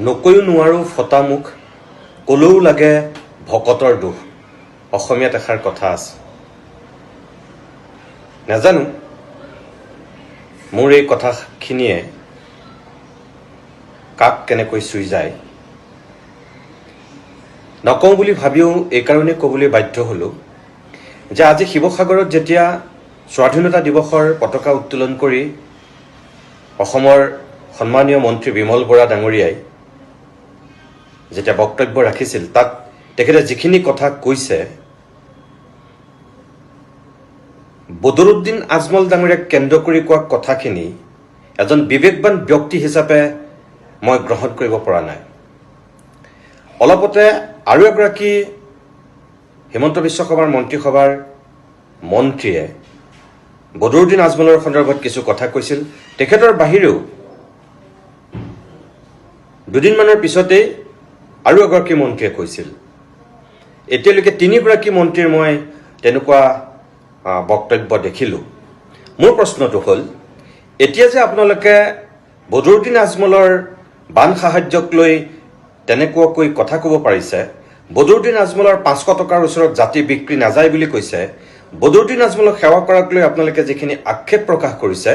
নকৈও নোৱাৰো ফটা মুখ কলেও লাগে ভকতৰ দুখ অসমীয়াত এষাৰ কথা আছে নাজানো মোৰ এই কথাখিনিয়ে কাক কেনেকৈ চুই যায় নকওঁ বুলি ভাবিও এই কাৰণে ক'বলৈ বাধ্য হ'লোঁ যে আজি শিৱসাগৰত যেতিয়া স্বাধীনতা দিৱসৰ পতাকা উত্তোলন কৰি অসমৰ সন্মানীয় মন্ত্ৰী বিমল বৰা ডাঙৰীয়াই যেতিয়া বক্তব্য ৰাখিছিল তাত তেখেতে যিখিনি কথা কৈছে বদৰুদ্দিন আজমল ডাঙৰীয়াক কেন্দ্ৰ কৰি কোৱা কথাখিনি এজন বিবেকবান ব্যক্তি হিচাপে মই গ্ৰহণ কৰিব পৰা নাই অলপতে আৰু এগৰাকী হিমন্ত বিশ্ব শৰ্মাৰ মন্ত্ৰীসভাৰ মন্ত্ৰীয়ে বদৰুদ্দিন আজমলৰ সন্দৰ্ভত কিছু কথা কৈছিল তেখেতৰ বাহিৰেও দুদিনমানৰ পিছতেই আৰু এগৰাকী মন্ত্ৰীয়ে কৈছিল এতিয়ালৈকে তিনিগৰাকী মন্ত্ৰীৰ মই তেনেকুৱা বক্তব্য দেখিলোঁ মোৰ প্ৰশ্নটো হ'ল এতিয়া যে আপোনালোকে বদৰুদ্দিন আজমলৰ বান সাহায্যক লৈ তেনেকুৱাকৈ কথা ক'ব পাৰিছে বদৰুদ্দিন আজমলৰ 500 টকাৰ ওচৰত জাতি বিক্ৰী নাযায় বুলি কৈছে বদৰুদ্দিন আজমলক সেৱা কৰাক লৈ আপোনালোকে যিখিনি আক্ষেপ প্ৰকাশ কৰিছে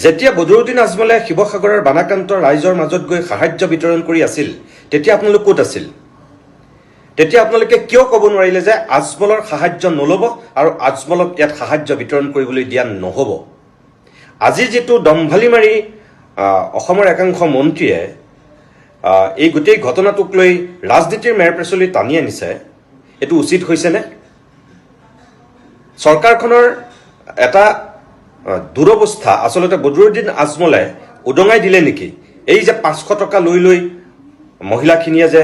যেতিয়া বদৰুদ্দিন আজমলে শিৱসাগৰৰ বানাক্ৰান্ত ৰাইজৰ মাজত গৈ সাহায্য বিতৰণ কৰি আছিল তেতিয়া আপোনালোক ক'ত আছিল তেতিয়া আপোনালোকে কিয় ক'ব নোৱাৰিলে যে আজমলৰ সাহায্য নল'ব আৰু আজমলক ইয়াত সাহায্য বিতৰণ কৰিবলৈ দিয়া নহ'ব আজি যেটো দম্ভালি মাৰি অসমৰ একাংশ মন্ত্ৰীয়ে এই গোটেই ঘটনাটোক লৈ ৰাজনীতিৰ মেৰপেচলি টানি আনিছে এটো উচিত হৈছেনে চৰকাৰখনৰ এটা দুৰৱস্থা আসলতে বদৰুদ্দিন আজমলে উদঙাই দিলে নেকি এই যে 500 টকা লৈ মহিলাখিনিয়ে যে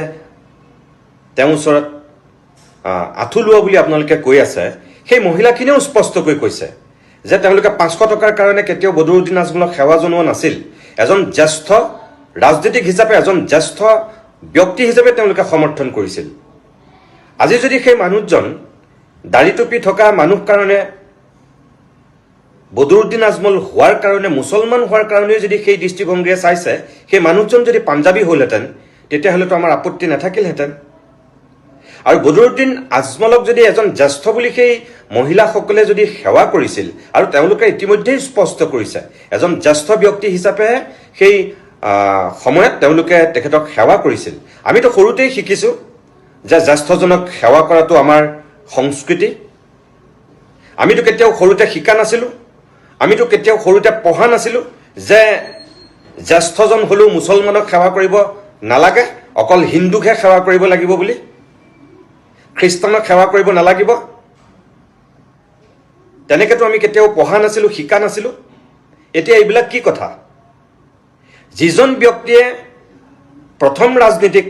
তেওঁৰ ওচৰত আঠুলোৱা বুলি আপোনালোকে কৈ আছে সেই মহিলাখিনিও স্পষ্টকৈ কৈছে যে তেওঁলোকে 500 টকাৰ কাৰণে কেতিয়াও বদৰুদ্দিন আজমলক সেৱা জনোৱা নাছিল এজন জ্যেষ্ঠ ৰাজনীতিক হিচাপে এজন জ্যেষ্ঠ ব্যক্তি হিচাপে তেওঁলোকে সমৰ্থন কৰিছিল আজি যদি সেই মানুহজন দাড়ি টুপি থকা মানুহ কাৰণে বদৰুদ্দিন আজমল হোৱাৰ কাৰণে মুছলমান হোৱাৰ কাৰণে যদি সেই দৃষ্টিভংগীৰে চাইছে সেই মানুহজন যদি পাঞ্জাবী হ'লহেঁতেন তেতিয়াহ'লেতো আমাৰ আপত্তি নাথাকিলহেঁতেন আৰু বদৰুদ্দিন আজমলক যদি এজন জ্যেষ্ঠ বুলি সেই মহিলাসকলে যদি সেৱা কৰিছিল আৰু তেওঁলোকে ইতিমধ্যেই স্পষ্ট কৰিছে এজন জ্যেষ্ঠ ব্যক্তি হিচাপে সেই সময়ত তেওঁলোকে তেখেতক সেৱা কৰিছিল আমিতো সৰুতেই শিকিছোঁ যে জ্যেষ্ঠজনক সেৱা কৰাটো আমাৰ সংস্কৃতি আমিতো কেতিয়াও সৰুতে শিকা নাছিলোঁ আমিতো কেতিয়াও সৰুতে পঢ়া নাছিলোঁ যে জ্যেষ্ঠজন হ'লেও মুছলমানক সেৱা কৰিব নালাগে অকল হিন্দুকহে সেৱা কৰিব লাগিব বুলি খ্ৰীষ্টানক সেৱা কৰিব নালাগিব তেনেকেতো আমি কেতিয়াও পঢ়া নাছিলোঁ শিকা নাছিলোঁ এতিয়া এইবিলাক কি কথা যিজন ব্যক্তিয়ে প্ৰথম ৰাজনীতিক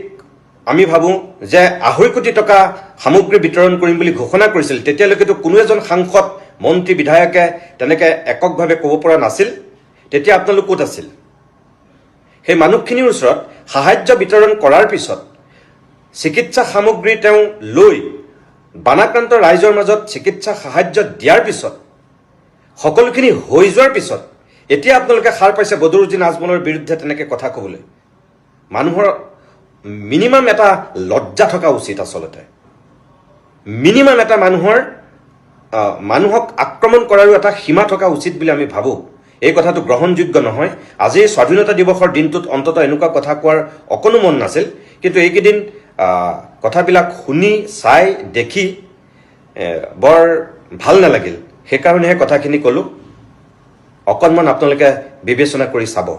আমি ভাবোঁ যে 2.5 কোটি টকা সামগ্ৰী বিতৰণ কৰিম বুলি ঘোষণা কৰিছিল তেতিয়ালৈকেতো কোনো এজন সাংসদ মন্ত্ৰী বিধায়কে তেনেকৈ এককভাৱে ক'ব পৰা নাছিল তেতিয়া আপোনালোক ক'ত আছিল সেই মানুহখিনিৰ ওচৰত সাহায্য বিতৰণ কৰাৰ পিছত চিকিৎসা সামগ্ৰী তেওঁ লৈ বানাক্ৰান্ত ৰাইজৰ মাজত চিকিৎসা সাহায্য দিয়াৰ পিছত সকলোখিনি হৈ যোৱাৰ পিছত এতিয়া আপোনালোকে সাৰ পাইছে বদৰুদ্দিন আজমলৰ বিৰুদ্ধে তেনেকৈ কথা ক'বলৈ মানুহৰ মিনিমাম এটা লজ্জা থকা উচিত আসলতে মিনিমাম এটা মানুহক আক্ৰমণ কৰাৰো এটা সীমা থকা উচিত বুলি আমি ভাবোঁ এই কথাটো গ্ৰহণযোগ্য নহয় আজি স্বাধীনতা দিৱসৰ দিনটোত অন্তত এনেকুৱা কথা কোৱাৰ অকণো মন নাছিল কিন্তু এইকেইদিন কথাবিলাক শুনি চাই দেখি বৰ ভাল নালাগিল সেইকাৰণেহে কথাখিনি ক'লোঁ অকণমান আপোনালোকে বিবেচনা কৰি চাব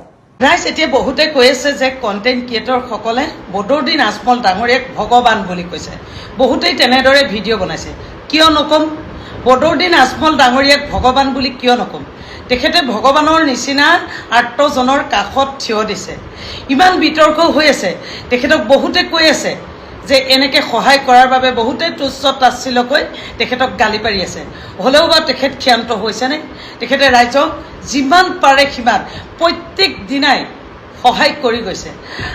ৰাইজ এতিয়া বহুতে কৈ আছে যে কণ্টেণ্ট ক্ৰিয়েটৰসকলে বদৰুদ্দিন আজমল ডাঙৰীয়াক ভগৱান বুলি কৈছে বহুতেই তেনেদৰে ভিডিঅ' বনাইছে কিয় নকম বদৰুদ্দিন আজমল ডাঙৰীয়াক ভগৱান বুলি কিয় নকম তেখেতে ভগৱানৰ নিচিনা আৰ্তজনৰ কাষত থিয় দিছে ইমান বিতৰ্ক হৈ আছে তেখেতক বহুতে কৈ আছে যে এনেকৈ সহায় কৰাৰ বাবে বহুতে তুচ্ছ তাচ্ছিল্যকৈ তেখেতক গালি পাৰি আছে হ'লেও বা তেখেত ক্ষান্ত হৈছেনে তেখেতে ৰাইজক যিমান পাৰে সিমান প্ৰত্যেক দিনাই সহায় কৰি গৈছে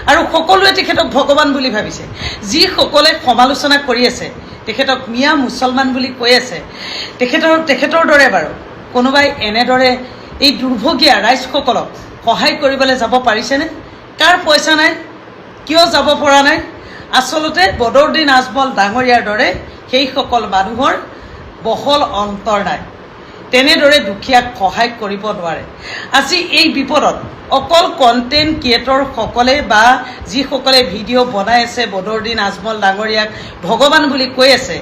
আৰু সকলোৱে তেখেতক ভগৱান বুলি ভাবিছে যিসকলে সমালোচনা কৰি আছে তেখেতক মিয়া মুছলমান বুলি কৈ আছে তেখেতৰ দৰে বাৰু কোনোবাই এনেদৰে এই দুৰ্ভগীয়া ৰাইজসকলক সহায় কৰিবলৈ যাব পাৰিছেনে কাৰ পইচা নাই কিয় যাব পৰা নাই? আচলতে বদৰুদ্দিন আজমল ডাঙৰীয়াৰ দৰে সেইসকল মানুহৰ বহল অন্তৰ নাই, তেনেদৰে দুখীয়াক সহায় কৰিব নোৱাৰে। আজি এই বিপদত অকল কণ্টেণ্ট ক্ৰিয়েটৰসকলে বা যিসকলে ভিডিঅ' বনাই আছে বদৰুদ্দিন আজমল ডাঙৰীয়াক ভগৱান বুলি কৈ আছে,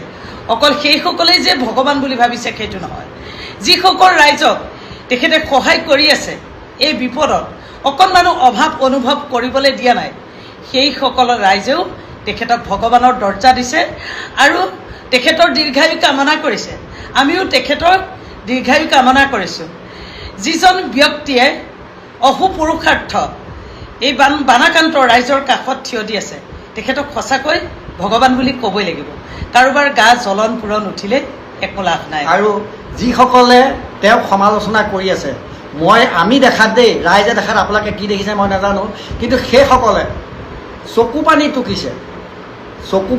অকল সেইসকলেই যে ভগৱান বুলি ভাবিছে সেইটো নহয়। যিসকল ৰাইজক তেখেতে সহায় কৰি আছে এই বিপদত অকণমানো অভাৱ অনুভৱ কৰিবলৈ দিয়া নাই, সেইসকল ৰাইজেও তেখেতক ভগৱানৰ দৰ্জা দিছে আৰু তেখেতৰ দীৰ্ঘায়ু কামনা কৰিছে। আমিও তেখেতৰ দীৰ্ঘায়ু কামনা কৰিছোঁ। যিজন ব্যক্তিয়ে অহোপুৰুষাৰ্থ এই বানাকান্ত ৰাইজৰ কাষত থিয় দি আছে, তেখেতক সঁচাকৈ ভগৱান বুলি ক'বই লাগিব। কাৰোবাৰ গা জ্বলন পূৰণ উঠিলে একো লাভ নাই। আৰু যিসকলে তেওঁক সমালোচনা কৰি আছে, আমি দেখাত দেই, ৰাইজে দেখাত আপোনালোকে কি দেখিছে মই নাজানো, কিন্তু সেইসকলে চকু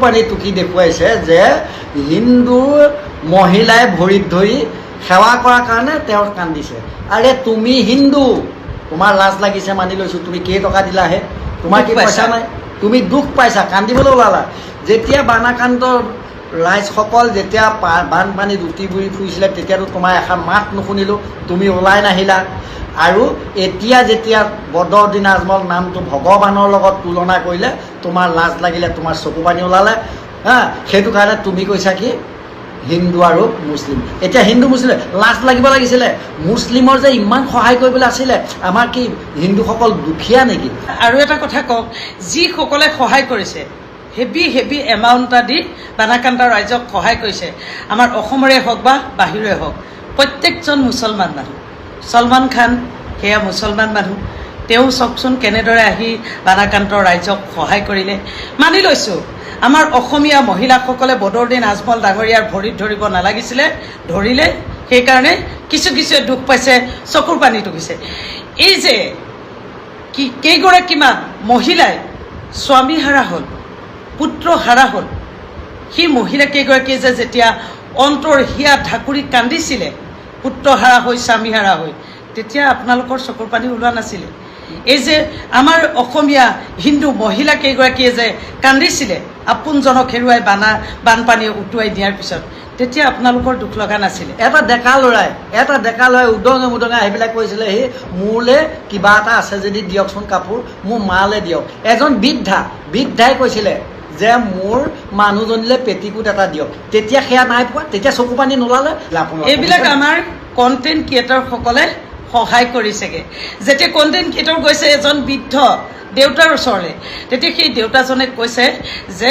পানী টুকি দেখুৱাইছে যে হিন্দু মহিলাই ভৰিত ধৰি সেৱা কৰাৰ কাৰণে তেওঁ কান্দিছে। আৰে তুমি হিন্দু, তোমাৰ লাজ লাগিছে মানি লৈছোঁ, তুমি কেইটকা দিলাহে, তোমাৰ কি পইচা নাই, তুমি দুখ পাইছা, কান্দিবলৈ ওলালা। যেতিয়া বানাকান্ত ৰাইজসকল যেতিয়া বানপানীত উটি বুৰি ফুৰিছিলে তেতিয়াতো তোমাৰ এষাৰ মাত নুশুনিলোঁ, তুমি ওলাই নাহিলা। আৰু এতিয়া যেতিয়া বদৰুদ্দিন আজমল নামটো ভগৱানৰ লগত তুলনা কৰিলে তোমাৰ লাজ লাগিলে, তোমাৰ চকু পানী ওলালে। সেইটো কাৰণে তুমি কৈছা কি হিন্দু আৰু মুছলিম। এতিয়া হিন্দু মুছলিম লাজ লাগিব লাগিছিলে, মুছলিমৰ যে ইমান সহায় কৰিবলৈ আছিলে, আমাৰ কি হিন্দুসকল দুখীয়া নেকি? আৰু এটা কথা কওক, যিসকলে সহায় কৰিছে হেভি এমাউণ্ট এটা দি বানাকান্ত ৰাইজক সহায় কৰিছে, আমাৰ অসমৰে হওক বা বাহিৰৰে হওক, প্ৰত্যেকজন মুছলমান মানুহ। ছলমান খান সেয়া মুছলমান মানুহ, তেওঁ চাওকচোন কেনেদৰে আহি বানাকান্ত ৰাইজক সহায় কৰিলে। মানি লৈছোঁ আমাৰ অসমীয়া মহিলাসকলে বদৰুদ্দিন আজমল ডাঙৰীয়াৰ ভৰিত ধৰিব নালাগিছিলে, ধৰিলে, সেইকাৰণে কিছুৱে দুখ পাইছে, চকুৰ পানী টুকিছে। এই যে কেইগৰাকীমান মহিলাই স্বামী হাৰা হ'ল, পুত্ৰ হাৰা হ'ল, সেই মহিলা কেইগৰাকীয়ে যে যেতিয়া অন্তৰ হিয়া ঢাকুৰি কান্দিছিলে পুত্ৰ হাৰা হৈ স্বামী হাৰা হৈ, তেতিয়া আপোনালোকৰ চকুৰ পানী ওলোৱা নাছিলে? এই যে আমাৰ অসমীয়া হিন্দু মহিলা কেইগৰাকীয়ে যে কান্দিছিলে আপোনজনক হেৰুৱাই বানপানীয়ে উটুৱাই দিয়াৰ পিছত, তেতিয়া আপোনালোকৰ দুখ লগা নাছিলে? এটা ডেকা ল'ৰাই উদঙে মুদঙে আহি পেলাই কৈছিলে, সি মোলৈ কিবা এটা আছে যদি দিয়কচোন কাপোৰ, মোৰ মালৈ দিয়ক। এজন বৃদ্ধাই কৈছিলে যে মোৰ মানুহজনীলৈ পেটিকোট এটা দিয়ক, তেতিয়া সেয়া নাই পোৱা, তেতিয়া চকু পানী নোলালে। এইবিলাক আমাৰ কণ্টেণ্ট ক্ৰিয়েটৰসকলে সহায় কৰিছেগৈ। যেতিয়া কণ্টেণ্ট ক্ৰিয়েটৰ গৈছে এজন বৃদ্ধ দেউতাৰ ওচৰলৈ, তেতিয়া সেই দেউতাজনে কৈছে যে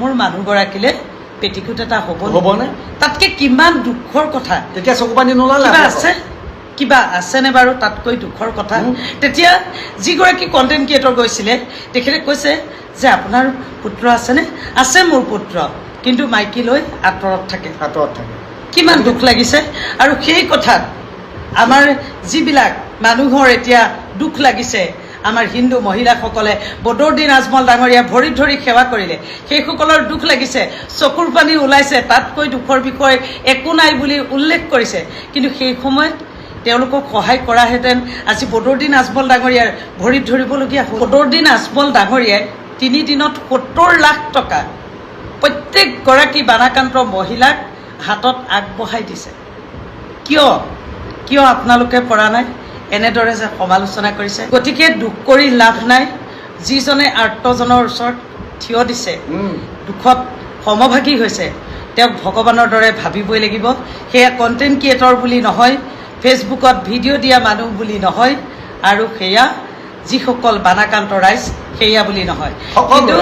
মোৰ মানুহগৰাকীলৈ পেটিকোট এটা হ'বনে? তাতকৈ কিমান দুখৰ কথা, তেতিয়া চকু পানী নোলালে? কিবা আছেনে বাৰু তাতকৈ দুখৰ কথা? তেতিয়া যিগৰাকী কণ্টেণ্ট ক্ৰিয়েটৰ গৈছিলে তেখেতে কৈছে যে আপোনাৰ পুত্ৰ আছেনে? আছে মোৰ পুত্ৰ, কিন্তু মাইকী লৈ আঁতৰত থাকে। কিমান দুখ লাগিছে। আৰু সেই কথাত আমাৰ যিবিলাক মানুহৰ এতিয়া দুখ লাগিছে, আমাৰ হিন্দু মহিলাসকলে বদৰুদ্দিন আজমল ডাঙৰীয়া ভৰিত ধৰি সেৱা কৰিলে, সেইসকলৰ দুখ লাগিছে, চকুৰ পানী ওলাইছে, তাতকৈ দুখৰ বিষয় একো নাই বুলি উল্লেখ কৰিছে। কিন্তু সেই সময়ত তেওঁলোকক সহায় কৰাহেঁতেন আজি বদৰুদ্দিন আজমল ডাঙৰীয়াৰ ভৰিত ধৰিবলগীয়া হ'ল। বদৰুদ্দিন আজমল ডাঙৰীয়াই 3 দিনত 70 লাখ টকা প্ৰত্যেকগৰাকী বানাকান্ত মহিলাক হাতত আগবঢ়াই দিছে। কিয় আপোনালোকে পৰা নাই? এনেদৰে যে সমালোচনা কৰিছে। গতিকে দুখ কৰি লাভ নাই। যিজনে আৰ্তজনৰ ওচৰত থিয় দিছে, দুখত সমভাগী হৈছে, তেওঁক ভগৱানৰ দৰে ভাবিবই লাগিব। সেয়া কণ্টেণ্ট ক্ৰিয়েটৰ বুলি নহয়, ফেচবুকত ভিডিঅ' দিয়া মানুহ বুলি নহয়, আৰু সেয়া যিসকল বানাকান্ত ৰাইজ সেয়া বুলি নহয়। কিন্তু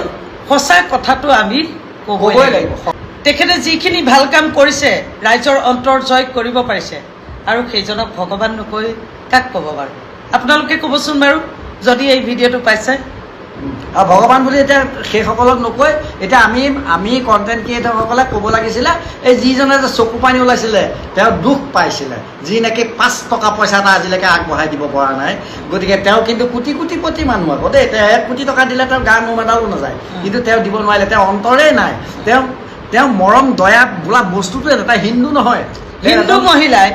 সঁচা কথাটো আমি ক'বই লাগিব। তেখেতে যিখিনি ভাল কাম কৰিছে, ৰাইজৰ অন্তৰ জয় কৰিব পাৰিছে, আৰু সেইজনক ভগৱান নকৈ কাক ক'ব বাৰু? আপোনালোকে ক'বচোন বাৰু যদি এই ভিডিঅ'টো পাইছে। আৰু ভগৱান বুলি এতিয়া সেইসকলক নকৈ, এতিয়া আমি কণ্টেণ্ট ক্ৰিয়েটৰসকলে ক'ব লাগিছিলে, এই যিজনে যে চকু পানী ওলাইছিলে তেওঁ দুখ পাইছিলে, যি নেকি 5 টকা পইচা এটা আজিলৈকে আগবঢ়াই দিব পৰা নাই। গতিকে তেওঁ কিন্তু কোটি মানুহ আকৌ দেই, তেওঁ 1 কোটি টকা দিলে তেওঁৰ গা নোম এডালো নাযায়, কিন্তু তেওঁ দিব নোৱাৰিলে। তেওঁ অন্তৰেই নাই, তেওঁ মৰম দয়া বোলা বস্তুটো এটা হিন্দু নহয়। হিন্দু মহিলাই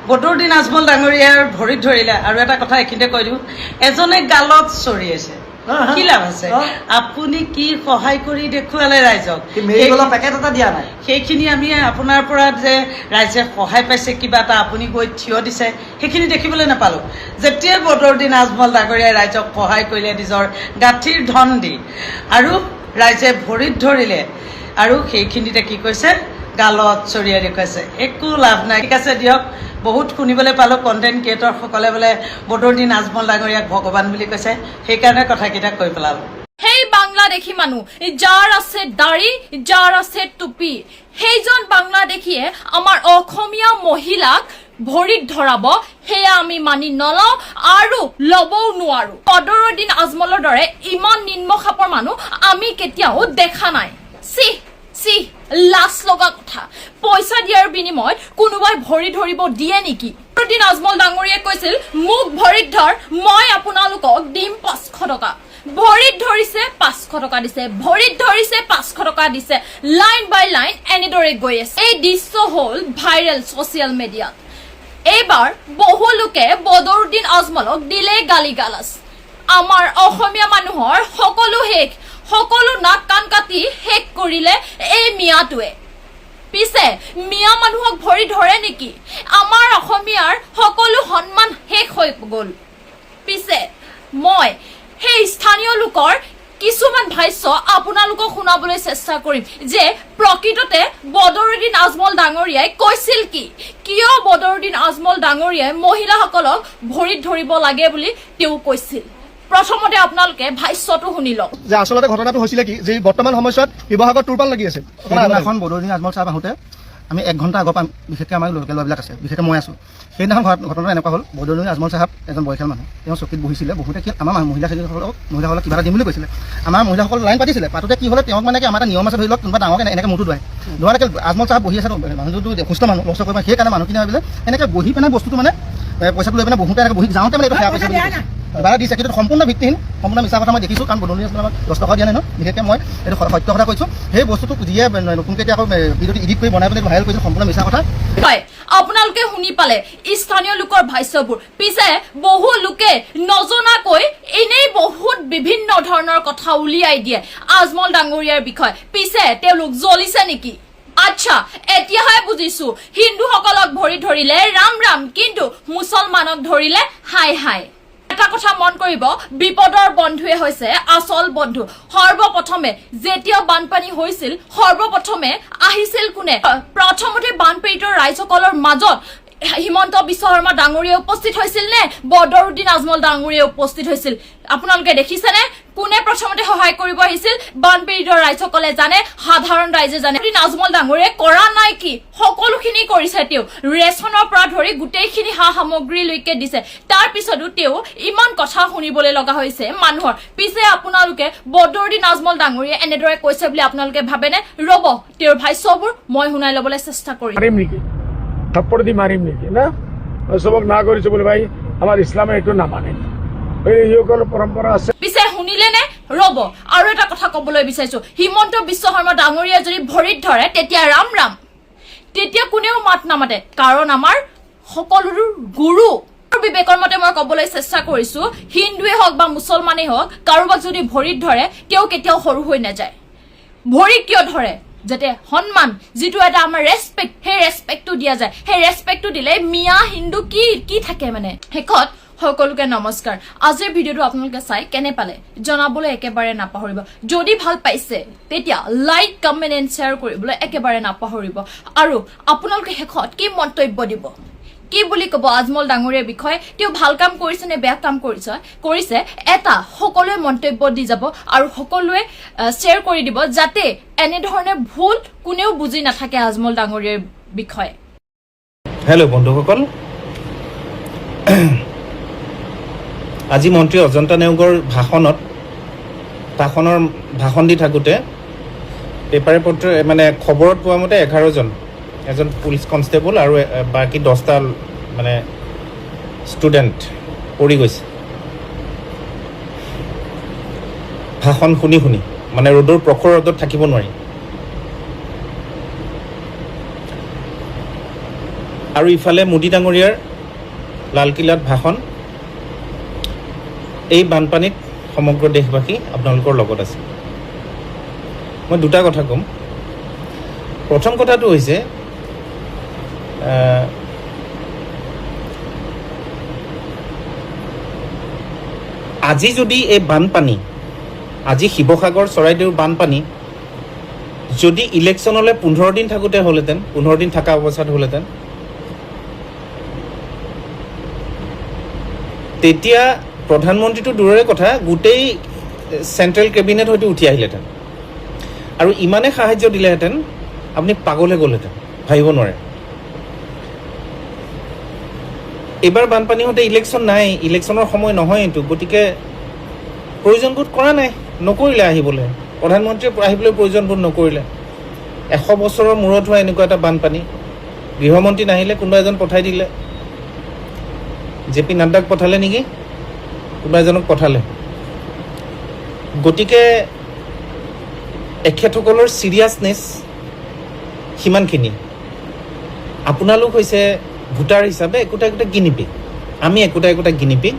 বদৰুদ্দিন আজমল ডাঙৰীয়াৰ ভৰিত ধৰিলে। আৰু এটা কথা এইখিনিতে কৈ দিওঁ, এজনে গালত চৰিয়াইছে, কি লাভ আছে আপুনি কি সহায় কৰি দেখুৱালে ৰাইজক মেৰিগোল্ডৰ পেকেট এটা দিয়া নাই সেইখিনি আমি আপোনাৰ পৰা যে ৰাইজে সহায় পাইছে কিবা এটা আপুনি গৈ থিয় দিছে সেইখিনি দেখিবলৈ নাপালোঁ যেতিয়াই বদৰুদ্দিন আজমল ডাঙৰীয়াই ৰাইজক সহায় কৰিলে নিজৰ গাঁঠিৰ ধন দি আৰু ৰাইজে ভৰিত ধৰিলে আৰু সেইখিনিতে কি কৈছে গালত চৰিয়াই দেখুৱাইছে একো লাভ নাই ঠিক আছে দিয়ক বহুত শুনিবলৈ পালোঁ কণ্টেণ্ট ক্ৰিয়েটৰসকলে বোলে বদৰুদ্দিন আজমল ডাঙৰীয়াক ভগৱান বুলি কৈছে সেইকাৰণে কথাকেইটা কৈ পেলালোঁ সেই বাংলাদেশী মানুহ যাৰ আছে দাড়ি যাৰ আছে টুপি সেইজন বাংলাদেশীয়ে আমাৰ অসমীয়া মহিলাক ভৰিত ধৰাব সেয়া আমি মানি নলওঁ আৰু ল'বও নোৱাৰো বদৰুদ্দিন আজমলৰ দৰে ইমান নিম্নখাপৰ মানুহ আমি কেতিয়াও দেখা নাই চি লাজ লগা কথা পইচা দিয়াৰ বিনিময়ত কোনোবাই ভৰি ধৰিব দিয়ে নেকি বদৰুদ্দিন আজমল ডাঙৰীয়াই কৈছিল মোক ভৰিত ধৰ মই আপোনালোকক দিম 500 টকা ভৰিত ধৰিছে 500 টকা দিছে ভৰিত ধৰিছে 500 টকা দিছে লাইন বাই লাইন এনেদৰে গৈ আছে এই দৃশ্য হ'ল ভাইৰেল ছচিয়েল মিডিয়াত এইবাৰ বহু লোকে বদৰুদ্দিন আজমলক দিলে গালি গালাজ আমাৰ অসমীয়া মানুহৰ সকলো নাক কাণ কাটি শেষ কৰিলে এই মিয়াটোৱে পিছে মিয়া মানুহক ভৰি ধৰে নেকি আমাৰ অসমীয়াৰ সকলো সন্মান শেষ হৈ গ'ল পিছে মই সেই স্থানীয় লোকৰ কিছুমান ভাষ্য আপোনালোকক শুনাবলৈ চেষ্টা কৰিম যে প্ৰকৃততে বদৰুদ্দিন আজমল ডাঙৰীয়াই কৈছিল কি কিয় বদৰুদ্দিন আজমল ডাঙৰীয়াই মহিলাসকলক ভৰিত ধৰিব লাগে বুলি তেওঁ কৈছিল প্ৰথমতে আপোনালোকে ভাষ্যটো শুনি লওক যে আসলতে ঘটনাটো হৈছিলে কি যে বৰ্তমান সময়ত বিভাগত তুৰপাল লাগি আছে এখন বদৰুদ্দিন আজমল চাহাব আহোঁতে আমি 1 ঘণ্টা আগৰ পৰা বিশেষকৈ আমাৰ লোকেল ল'ৰাবিলাক আছে বিশেষকৈ মই আছোঁ সেইদিনাখন ঘটনাটো এনেকুৱা হ'ল বদৰুদ্দিন আজমল চাহাব এজন বয়সীয়াল মানুহ তেওঁ চকীত বহিছিলে বহুতে কি আমাৰ মহিলাসকলক কিবা এটা দিম বুলি কৈছিলে আমাৰ মহিলাসকল লাইন পাতিছিলে পাতোতে কি হ'লে তেওঁক মানে কি আমাৰ এটা নিয়ম আছে ধৰি লওক কোনোবা ডাঙৰকৈ এনেকৈ মূৰটো ধোৱালৈকে আজমল চাহাব বহি আছে মানুহটো সুস্থ মানুহ লক্ষ্য কৰিব সেইকাৰণে মানুহখিনি ভাবিলে এনেকৈ বহি পেলাই বস্তুটো মানে পইচাটো লৈ পেলাই বহুতে এনেকৈ বহি যাওঁতে মানে এইটো সেয়া পইচা এবাৰ দিছে কিন্তু সম্পূৰ্ণ ভিত্তিহীন সম্পূৰ্ণ মিছা কথা মই দেখিছোঁ কাৰণ বদৰুদ্দিন আজমল আমাক 10 টকা দিয়া নাই ন বিশেষকৈ মই এইটো সত্য কথা কৈছোঁ সেই বস্তুটো যিয়ে নতুনকৈ এতিয়া আকৌ ভিডিঅ'টো এডিট কৰি বনাই পেলাই ভাইৰেল কৰিছিল সম্পূৰ্ণ মিছা কথা হয় আপোনালোকে শুনি পালে স্থানীয় লোকৰ ভাষ্যবোৰ পিছে বহু লোকে নজনাকৈ এনেই বহুত বিভিন্ন ধৰণৰ কথা উলিয়াই দিয়ে আজমল ডাঙৰীয়াৰ বিষয়ে পিছে তেওঁলোক জ্বলিছে নেকি আচ্ছা এতিয়াহে বুজিছো হিন্দুসকলক ভৰি ধৰিলে ৰাম ৰাম কিন্তু মুছলমানক ধৰিলে হাই এটা কথা মন কৰিব বিপদৰ বন্ধুৱে হৈছে আসল বন্ধু সৰ্বপ্ৰথমে যেতিয়া বানপানী হৈছিল সৰ্বপ্ৰথমে আহিছিল কোনে প্ৰথমতে বানপীড়িত ৰাইজসকলৰ মাজত হিমন্ত বিশ্ব শৰ্মা ডাঙৰীয়া উপস্থিত হৈছিল নে বদৰুদ্দিন আজমল ডাঙৰীয়া উপস্থিত হৈছিল আপোনালোকে দেখিছেনে কোনে প্ৰথমতে সহায় কৰিব আহিছিল বানপীড়িত ৰাইজসকলে জানে সাধাৰণ ৰাইজে জানে বদৰুদ্দিন আজমল ডাঙৰীয়াই কৰা নাই কি সকলোখিনি কৰিছে তেওঁ ৰেচনৰ পৰা ধৰি গোটেইখিনি সামগ্ৰীলৈকে দিছে তাৰ পিছতো তেওঁ ইমান কথা শুনিবলৈ লগা হৈছে মানুহৰ পিছে আপোনালোকে বদৰুদ্দিন আজমল ডাঙৰীয়াই এনেদৰে কৈছে বুলি আপোনালোকে ভাবেনে ৰ'ব তেওঁৰ ভাষ্যবোৰ মই শুনাই ল'বলৈ চেষ্টা কৰিম थप्पड़ दी मारिम नहीं ना सबक ना करी बोले भाई हमारे इस्लाम एटो ना माने परंपरा আছে পিছে শুনিলে নে ৰব আৰু এটা কথা ক'বলৈ বিচাৰিছো হিমন্ত বিশ্ব শৰ্মা ডাঙৰীয়া যদি ভৰিত ধৰে তেতিয়া ৰাম ৰাম তেতিয়া কোনেও মাত নামাতে কাৰণ আমাৰ সকলোৰ গুৰু বিবেকৰ মতে মই ক'বলৈ চেষ্টা কৰিছো হিন্দুৱে হওক বা মুছলমানেই হওক কাৰোবাক যদি ভৰিত ধৰে তেওঁ কেতিয়াও সৰু হৈ নাযায় ভৰি কিয় ধৰে যাতে সন্মান যেটো এটা আমাৰ ৰেসপেক্ট হে ৰেসপেক্টটো দিয়া যায় হে ৰেসপেক্টটো দিলে মিয়া হিন্দু কি থাকে মানে হেকত সকলোকে নমস্কাৰ আজিৰ ভিডিঅটো আপোনালোকে চাই কেনে পালে জনাবলৈ একেবাৰে নাপাহৰিব যদি ভাল পাইছে তেতিয়া লাইক কমেন্ট এণ্ড শ্বেয়াৰ কৰিবলৈ একেবাৰে নাপাহৰিব আৰু আপোনালোকে হেকত কি মন্তব্য দিব কি বুলি কব আজমল ডাঙৰীয়াৰ বিষয়ে তেওঁ ভাল কাম কৰিছে নে বেয়া কাম কৰিছে এটা সকলোৱে মন্তব্য দি যাব আৰু সকলোৱে শ্বেয়াৰ কৰি দিব যাতে এনে ধৰণে ভুল কোনেও বুজি নাথাকে আজমল ডাঙৰীয়াৰ বিষয়ে হেল্ল' বন্ধুসকল আজি মন্ত্ৰী অজন্তা নেওগৰ ভাষণ দি থাকোঁতে পেপাৰে পত্ৰ মানে খবৰত পোৱা মতে 11 জন এজন পুলিচ কনষ্টেবল আৰু বাকি 10টা মানে ষ্টুডেণ্ট পৰি গৈছে ভাষণ শুনি মানে ৰ'দৰ প্ৰখৰ ৰ'দত থাকিব নোৱাৰি আৰু ইফালে মোদী ডাঙৰীয়াৰ লালকিল্লাত ভাষণ এই বানপানীত সমগ্ৰ দেশবাসী আপোনালোকৰ লগত আছে। মই দুটা কথা ক'ম। প্ৰথম কথাটো হৈছে আজি যদি এই বানপানী, আজি শিৱসাগৰ চৰাইদেউৰ বানপানী যদি ইলেকশ্যনলৈ 15 দিন থাকোঁতে হ'লহেঁতেন, 15 দিন থকা অৱস্থাত হ'লহেঁতেন, তেতিয়া প্ৰধানমন্ত্ৰীটো দূৰৰে কথা, গোটেই চেণ্ট্ৰেল কেবিনেট হয়তো উঠি আহিলেহেঁতেন আৰু ইমানেই সাহাৰ্য দিলেহেঁতেন আপুনি পাগল হৈ গ'লহেঁতেন, ভাবিব নোৱাৰে। এইবাৰ বানপানী হওঁতে ইলেকশ্যন নাই, ইলেকশ্যনৰ সময় নহয় এইটো, গতিকে প্ৰয়োজনবোধ কৰা নাই, নকৰিলে আহিবলৈ, প্ৰধানমন্ত্ৰীয়ে আহিবলৈ প্ৰয়োজনবোধ নকৰিলে। 100 বছৰৰ মূৰত হোৱা এনেকুৱা এটা বানপানী, গৃহমন্ত্ৰী নাহিলে, কোনোবা এজন পঠাই দিলে, JP নাড্ডাক পঠালে নেকি, কোনোবা এজনক পঠালে। গতিকে এখেতসকলৰ চিৰিয়াছনেছ সিমানখিনি। আপোনালোক হৈছে ভোটাৰ হিচাপে একোটা একোটা গিনিপিক, আমি একোটা একোটা গিনিপিক।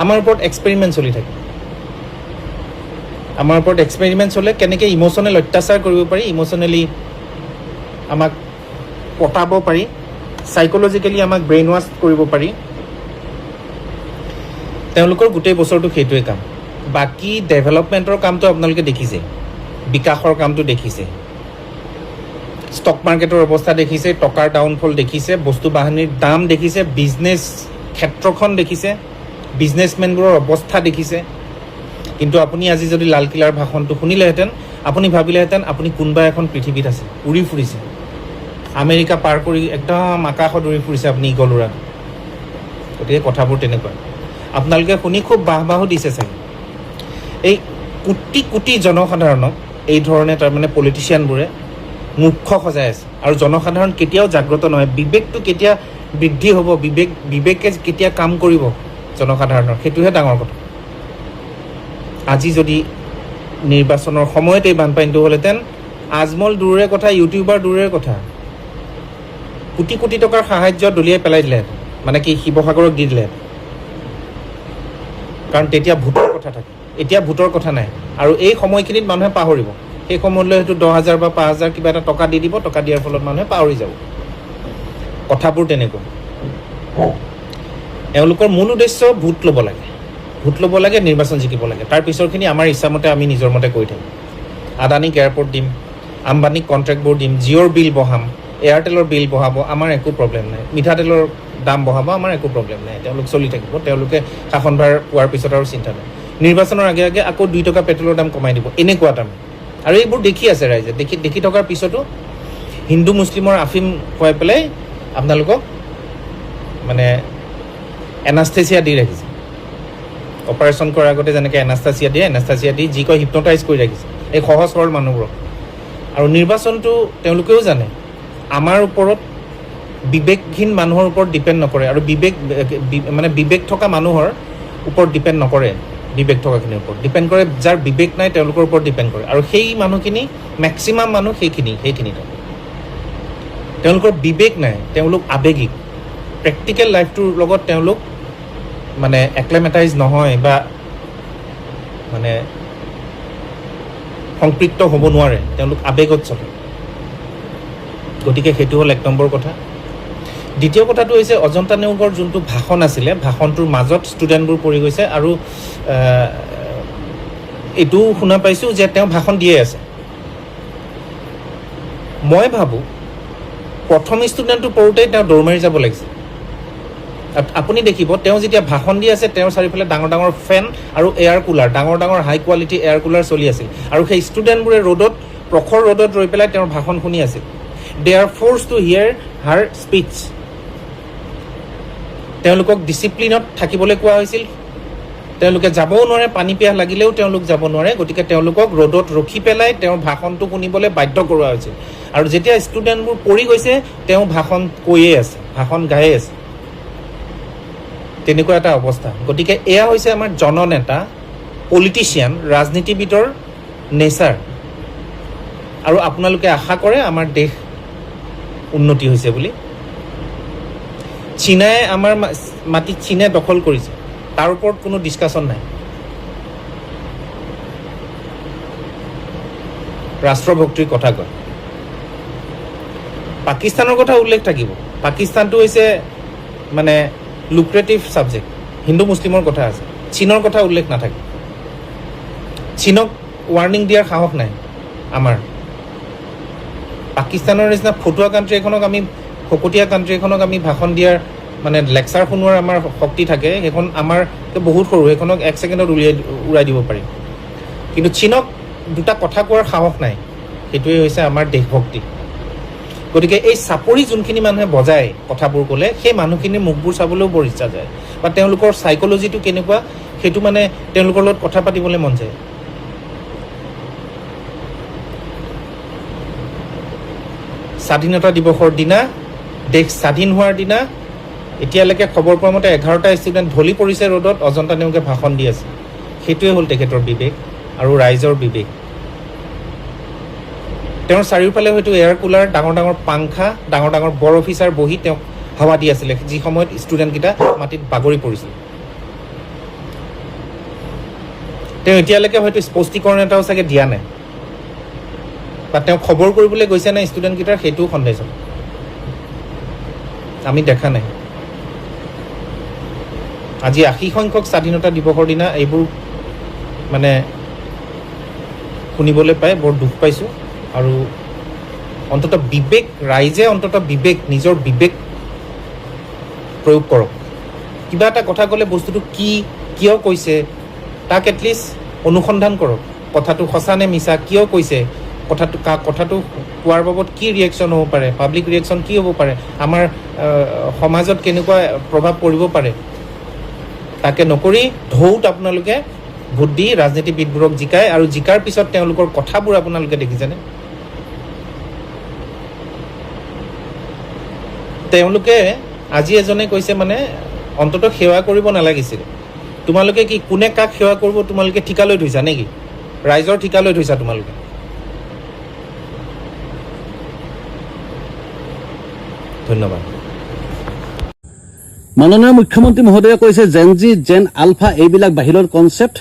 আমাৰ ওপৰত এক্সপেৰিমেণ্ট চলি থাকে, আমাৰ ওপৰত এক্সপেৰিমেণ্ট চলে, কেনেকৈ ইম'চনেল অত্যাচাৰ কৰিব পাৰি, ইম'চনেলি আমাক পতাব পাৰি, চাইক'লজিকেলি আমাক ব্ৰেইন ৱাছ কৰিব পাৰি। তেওঁলোকৰ গোটেই বছৰটো সেইটোৱে কাম। বাকী ডেভেলপমেণ্টৰ কামটো আপোনালোকে দেখিছে, বিকাশৰ কামটো দেখিছে, ষ্টক মাৰ্কেটৰ অৱস্থা দেখিছে, টকাৰ ডাউনফল দেখিছে, বস্তু বাহানিৰ দাম দেখিছে, বিজনেছ ক্ষেত্ৰখন দেখিছে, বিজনেছমেনবোৰৰ অৱস্থা দেখিছে। কিন্তু আপুনি আজি যদি লালকিল্লাৰ ভাষণটো শুনিলেহেঁতেন, আপুনি ভাবিলেহেঁতেন আপুনি কোনোবা এখন পৃথিৱীত আছে, উৰি ফুৰিছে, আমেৰিকা পাৰ কৰি একদম আকাশত উৰি ফুৰিছে আপুনি ঈগল উৰাত। গতিকে কথাবোৰ তেনেকুৱা। আপোনালোকে শুনি খুব বাহবাহো দিছে চাগে। এই কোটি কোটি জনসাধাৰণক এই ধৰণে তাৰমানে পলিটিচিয়ানবোৰে মূৰ্খ সজাই আছে, আৰু জনসাধাৰণ কেতিয়াও জাগ্ৰত নহয়। বিবেকটো কেতিয়া বৃদ্ধি হ'ব, বিবেকে কেতিয়া কাম কৰিব জনসাধাৰণৰ, সেইটোহে ডাঙৰ কথা। আজি যদি নিৰ্বাচনৰ সময়ত এই বানপানীটো হ'লহেঁতেন, আজমল দূৰৰে কথা, ইউটিউবাৰ দূৰৰে কথা, কোটি কোটি টকাৰ সাহাৰ্য দলিয়াই পেলাই দিলেহেঁতেন, মানে কি শিৱসাগৰক দি দিলেহেঁতেন। কাৰণ তেতিয়া ভোটৰ কথা থাকে, এতিয়া ভোটৰ কথা নাই। আৰু এই সময়খিনিত মানুহে পাহৰিব, সেই সময়লৈ হয়তো 10,000 বা 5,000 কিবা এটা টকা দি দিব, টকা দিয়াৰ ফলত মানুহে পাহৰি যাব। কথাবোৰ তেনেকুৱা। এওঁলোকৰ মূল উদ্দেশ্য ভোট ল'ব লাগে, ভোট ল'ব লাগে, নিৰ্বাচন জিকিব লাগে। তাৰ পিছৰখিনি আমাৰ ইচ্ছামতে আমি নিজৰ মতে কৰি থাকিম। আদানীক এয়াৰপৰ্ট দিম, আম্বানীক কণ্ট্ৰেক্টবোৰ দিম, জিঅ'ৰ বিল বঢ়াম, এয়াৰটেলৰ বিল বঢ়াব, আমাৰ একো প্ৰব্লেম নাই। মিঠাতেলৰ দাম বঢ়াব, আমাৰ একো প্ৰব্লেম নাই। তেওঁলোক চলি থাকিব, তেওঁলোকে শাসনভাৰ পোৱাৰ পিছত আৰু চিন্তা নাই। নিৰ্বাচনৰ আগে আগে আকৌ 2 টকা পেট্ৰলৰ দাম কমাই দিব, এনেকুৱা তাৰমানে। আৰু এইবোৰ দেখি আছে ৰাইজে, দেখি থকাৰ পিছতো হিন্দু মুছলিমৰ আফিম খুৱাই পেলাই আপোনালোকক মানে এনাস্থেচিয়া দি ৰাখিছে। অপাৰেশ্যন কৰাৰ আগতে যেনেকৈ এনাস্থেচিয়া দিয়ে, এনাস্থেচিয়া দি যি কয় হিপনটাইজ কৰি ৰাখিছে এই সহজ সৰল মানুহবোৰক। আৰু নিৰ্বাচনটো তেওঁলোকেও জানে আমাৰ ওপৰত বিবেকহীন মানুহৰ ওপৰত ডিপেণ্ড নকৰে, আৰু বিবেক থকা মানুহৰ ওপৰত ডিপেণ্ড নকৰে, বিবেক থকাখিনিৰ ওপৰত ডিপেণ্ড কৰে। যাৰ বিবেক নাই তেওঁলোকৰ ওপৰত ডিপেণ্ড কৰে। আৰু সেই মানুহখিনি মেক্সিমাম মানুহ সেইখিনিতে তেওঁলোকৰ বিবেক নাই, তেওঁলোক আৱেগিক। প্ৰেক্টিকেল লাইফটোৰ লগত তেওঁলোক মানে এক্লেমেটাইজ নহয় বা মানে সম্পৃক্ত হ'ব নোৱাৰে, তেওঁলোক আৱেগত চলে। গতিকে সেইটো হ'ল 1 নম্বৰ কথা। দ্বিতীয় কথাটো হৈছে অজন্তা নেওগৰ যোনটো ভাষণ আছিলে, ভাষণটোৰ মাজত ষ্টুডেণ্টবোৰ পৰি গৈছে। আৰু এইটোও শুনা পাইছোঁ যে তেওঁ ভাষণ দিয়ে আছে। মই ভাবোঁ প্ৰথম ষ্টুডেণ্টটো পৰোঁতেই তেওঁ দৌৰ মাৰি যাব লাগিছে। আপুনি দেখিব তেওঁ যেতিয়া ভাষণ দি আছে, তেওঁৰ চাৰিওফালে ডাঙৰ ডাঙৰ ফেন আৰু এয়াৰ কুলাৰ, ডাঙৰ ডাঙৰ হাই কোৱালিটি এয়াৰ কুলাৰ চলি আছিল। আৰু সেই ষ্টুডেণ্টবোৰে ৰ'দত, প্ৰখৰ ৰ'দত ৰৈ পেলাই তেওঁৰ ভাষণ শুনি আছিল। দে আৰ ফ'ৰ্চ টু হিয়াৰ হাৰ স্পীচ। তেওঁলোকক ডিচিপ্লিনত থাকিবলৈ কোৱা হৈছিল। তেওঁলোকে যাবও নোৱাৰে, পানী পিয়াহ লাগিলেও তেওঁলোক যাব নোৱাৰে। গতিকে তেওঁলোকক ৰ'দত ৰখি পেলাই তেওঁৰ ভাষণটো শুনিবলৈ বাধ্য কৰোৱা হৈছিল। আৰু যেতিয়া ষ্টুডেণ্টবোৰ পৰি গৈছে, তেওঁ ভাষণ কৈয়ে আছে, ভাষণ গায়ে আছে, তেনেকুৱা এটা অৱস্থা। গতিকে এয়া হৈছে আমাৰ জননেতা, পলিটিচিয়ান, ৰাজনীতিবিদৰ নেচাৰ। আৰু আপোনালোকে আশা কৰে আমাৰ দেশ উন্নতি হৈছে বুলি। চীনাই আমাৰ মাটিত চীনে দখল কৰিছে, তাৰ ওপৰত কোনো ডিছকাশ্যন নাই। ৰাষ্ট্ৰভক্তিৰ কথা কয়। পাকিস্তানৰ কথা উল্লেখ থাকিব। পাকিস্তানটো হৈছে মানে লুক্ৰেটিভ ছাবজেক্ট, হিন্দু মুছলিমৰ কথা আছে, চীনৰ কথা উল্লেখ নাথাকে। চীনক ৱাৰ্ণিং দিয়াৰ সাহস নাই আমাৰ। পাকিস্তানৰ নিচিনা ফটুৱা কাণ্ট্ৰি এখনক আমি, ফকটীয়া কাণ্ট্ৰি এখনক আমি ভাষণ দিয়াৰ মানে লেকচাৰ শুনোৱাৰ আমাৰ শক্তি থাকে, সেইখন আমাৰ বহুত সৰু, সেইখনক 1 ছেকেণ্ডত উৰাই দিব পাৰিম। কিন্তু চীনক দুটা কথা কোৱাৰ সাহস নাই, সেইটোৱে হৈছে আমাৰ দেশভক্তি। গতিকে এই চাপৰি যোনখিনি মানুহে বজায় কথাবোৰ ক'লে, সেই মানুহখিনিৰ মুখবোৰ চাবলৈও বৰ ইচ্ছা যায়, বা তেওঁলোকৰ চাইক'লজিটো কেনেকুৱা সেইটো মানে তেওঁলোকৰ লগত কথা পাতিবলৈ মন যায়। স্বাধীনতা দিৱসৰ দিনা, দেশ স্বাধীন হোৱাৰ দিনা, এতিয়ালৈকে খবৰ পোৱা মতে 11টা ষ্টুডেণ্ট ঢলি পৰিছে ৰ'দত, অজন্তা নেওগে ভাষণ দি আছে। সেইটোৱে হ'ল তেখেতৰ বিবেক আৰু ৰাইজৰ বিবেক। তেওঁৰ চাৰিওফালে হয়তো এয়াৰ কুলাৰ, ডাঙৰ ডাঙৰ পাংখা, ডাঙৰ ডাঙৰ বৰ অফিচাৰ বহি তেওঁক হাৱা দি আছিলে, যি সময়ত ষ্টুডেণ্টকেইটা মাটিত বাগৰি পৰিছিল। তেওঁ এতিয়ালৈকে হয়তো স্পষ্টীকৰণ এটাও চাগে দিয়া নাই, বা তেওঁ খবৰ কৰিবলৈ গৈছে নাই ষ্টুডেণ্টকেইটাৰ, সেইটোও সন্দেহজনক। আমি দেখা নাই। আজি 80 স্বাধীনতা দিৱসৰ দিনা এইবোৰ মানে শুনিবলৈ পাই বৰ দুখ পাইছোঁ। আৰু অন্ততঃ বিবেক, ৰাইজে অন্ততঃ বিবেক, নিজৰ বিবেক প্ৰয়োগ কৰক। কিবা এটা কথা ক'লে বস্তুটো কি, কিয় কৈছে, তাক এটলিষ্ট অনুসন্ধান কৰক। কথাটো সঁচা নে মিছা, কিয় কৈছে, কথাটো কোৱাৰ বাবদ কি ৰিয়েকশ্যন হ'ব পাৰে, পাব্লিক ৰিয়েকশ্যন কি হ'ব পাৰে, আমাৰ সমাজত কেনেকুৱা প্ৰভাৱ পৰিব পাৰে, তাকে নকৰি ঢৌত আপোনালোকে ভোট দি ৰাজনীতিবিদবোৰক জিকায়, আৰু জিকাৰ পিছত তেওঁলোকৰ কথাবোৰ আপোনালোকে দেখিছেনে? তেওঁলোকে আজি এজনে কৈছে মানে অন্ততঃ সেৱা কৰিব নালাগিছিল। তোমালোকে কি, কোনে কাক সেৱা কৰিব তোমালোকে ঠিকা লৈ থৈছা নেকি? ৰাইজৰ ঠিকা লৈ থৈছা তোমালোকে? ধন্যবাদ। মাননীয় মুখ্যমন্ত্ৰী মহোদয়ে কৈছে জেন-জি, জেন আলফা এইবিলাক বাহিৰৰ কনচেপ্ট।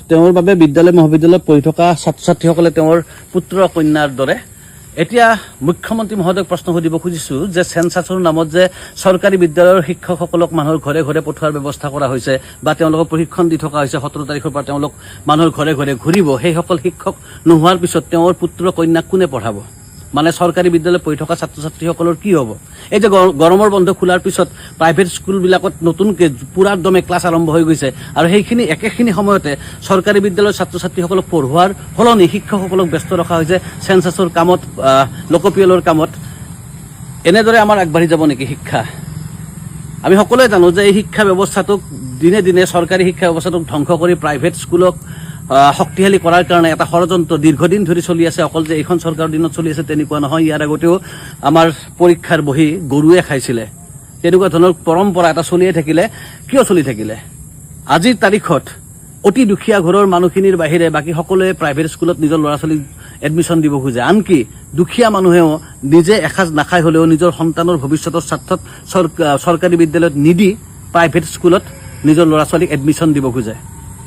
তেওঁৰ বাবে বিদ্যালয় মহাবিদ্যালয়ত পঢ়ি থকা ছাত্ৰ ছাত্ৰীসকলে তেওঁৰ পুত্ৰ কন্যাৰ দৰে। এতিয়া মুখ্যমন্ত্ৰী মহোদয়ক প্ৰশ্ন সুধিব খুজিছো যে চেঞ্চাছৰ নামত যে চৰকাৰী বিদ্যালয়ৰ শিক্ষকসকলক মানুহৰ ঘৰে ঘৰে পঠোৱাৰ ব্যৱস্থা কৰা হৈছে, বা তেওঁলোকক প্ৰশিক্ষণ দি থকা হৈছে, 17 তাৰিখৰ পৰা তেওঁলোক মানুহৰ ঘৰে ঘৰে ঘূৰিব, সেইসকল শিক্ষক নোহোৱাৰ পিছত তেওঁৰ পুত্ৰ কন্যাক কোনে পঢ়াব? মানে চৰকাৰী বিদ্যালয়ত পঢ়ি থকা ছাত্ৰ ছাত্ৰীসকলৰ কি হ'ব? এই যে গৰমৰ বন্ধ খোলাৰ পিছত প্ৰাইভেট স্কুলবিলাকত নতুনকৈ পূৰা দমে ক্লাছ আৰম্ভ হৈ গৈছে, আৰু সেইখিনি একেখিনি সময়তে চৰকাৰী বিদ্যালয়ৰ ছাত্ৰ ছাত্ৰীসকলক পঢ়োৱাৰ সলনি শিক্ষকসকলক ব্যস্ত ৰখা হৈছে চেঞ্চাছৰ কামত, লোকপিয়লৰ কামত। এনেদৰে আমাৰ আগবাঢ়ি যাব নেকি শিক্ষা? আমি সকলোৱে জানো যে এই শিক্ষা ব্যৱস্থাটোক দিনে দিনে, চৰকাৰী শিক্ষা ব্যৱস্থাটোক ধ্বংস কৰি প্ৰাইভেট স্কুলক শক্তিশালী কৰাৰ কাৰণে এটা ষড়যন্ত্ৰ দীৰ্ঘদিন ধৰি চলি আছে। অকল যে এইখন চৰকাৰৰ দিনত চলি আছে তেনেকুৱা নহয়, ইয়াৰ আগতেও আমাৰ পৰীক্ষাৰ বহি গৰুৱে খাইছিলে। তেনেকুৱা ধৰণৰ পৰম্পৰা এটা চলিয়ে থাকিলে। কিয় চলি থাকিলে? আজিৰ তাৰিখত অতি দুখীয়া ঘৰৰ মানুহখিনিৰ বাহিৰে বাকী সকলোৱে প্ৰাইভেট স্কুলত নিজৰ ল'ৰা ছোৱালীক এডমিশ্যন দিব খোজে। আনকি দুখীয়া মানুহেও নিজে এসাঁজ নাখাই হ'লেও নিজৰ সন্তানৰ ভৱিষ্যতৰ স্বাৰ্থত চৰকাৰী বিদ্যালয়ত নিদি প্ৰাইভেট স্কুলত নিজৰ ল'ৰা ছোৱালীক এডমিশ্যন দিব খোজে।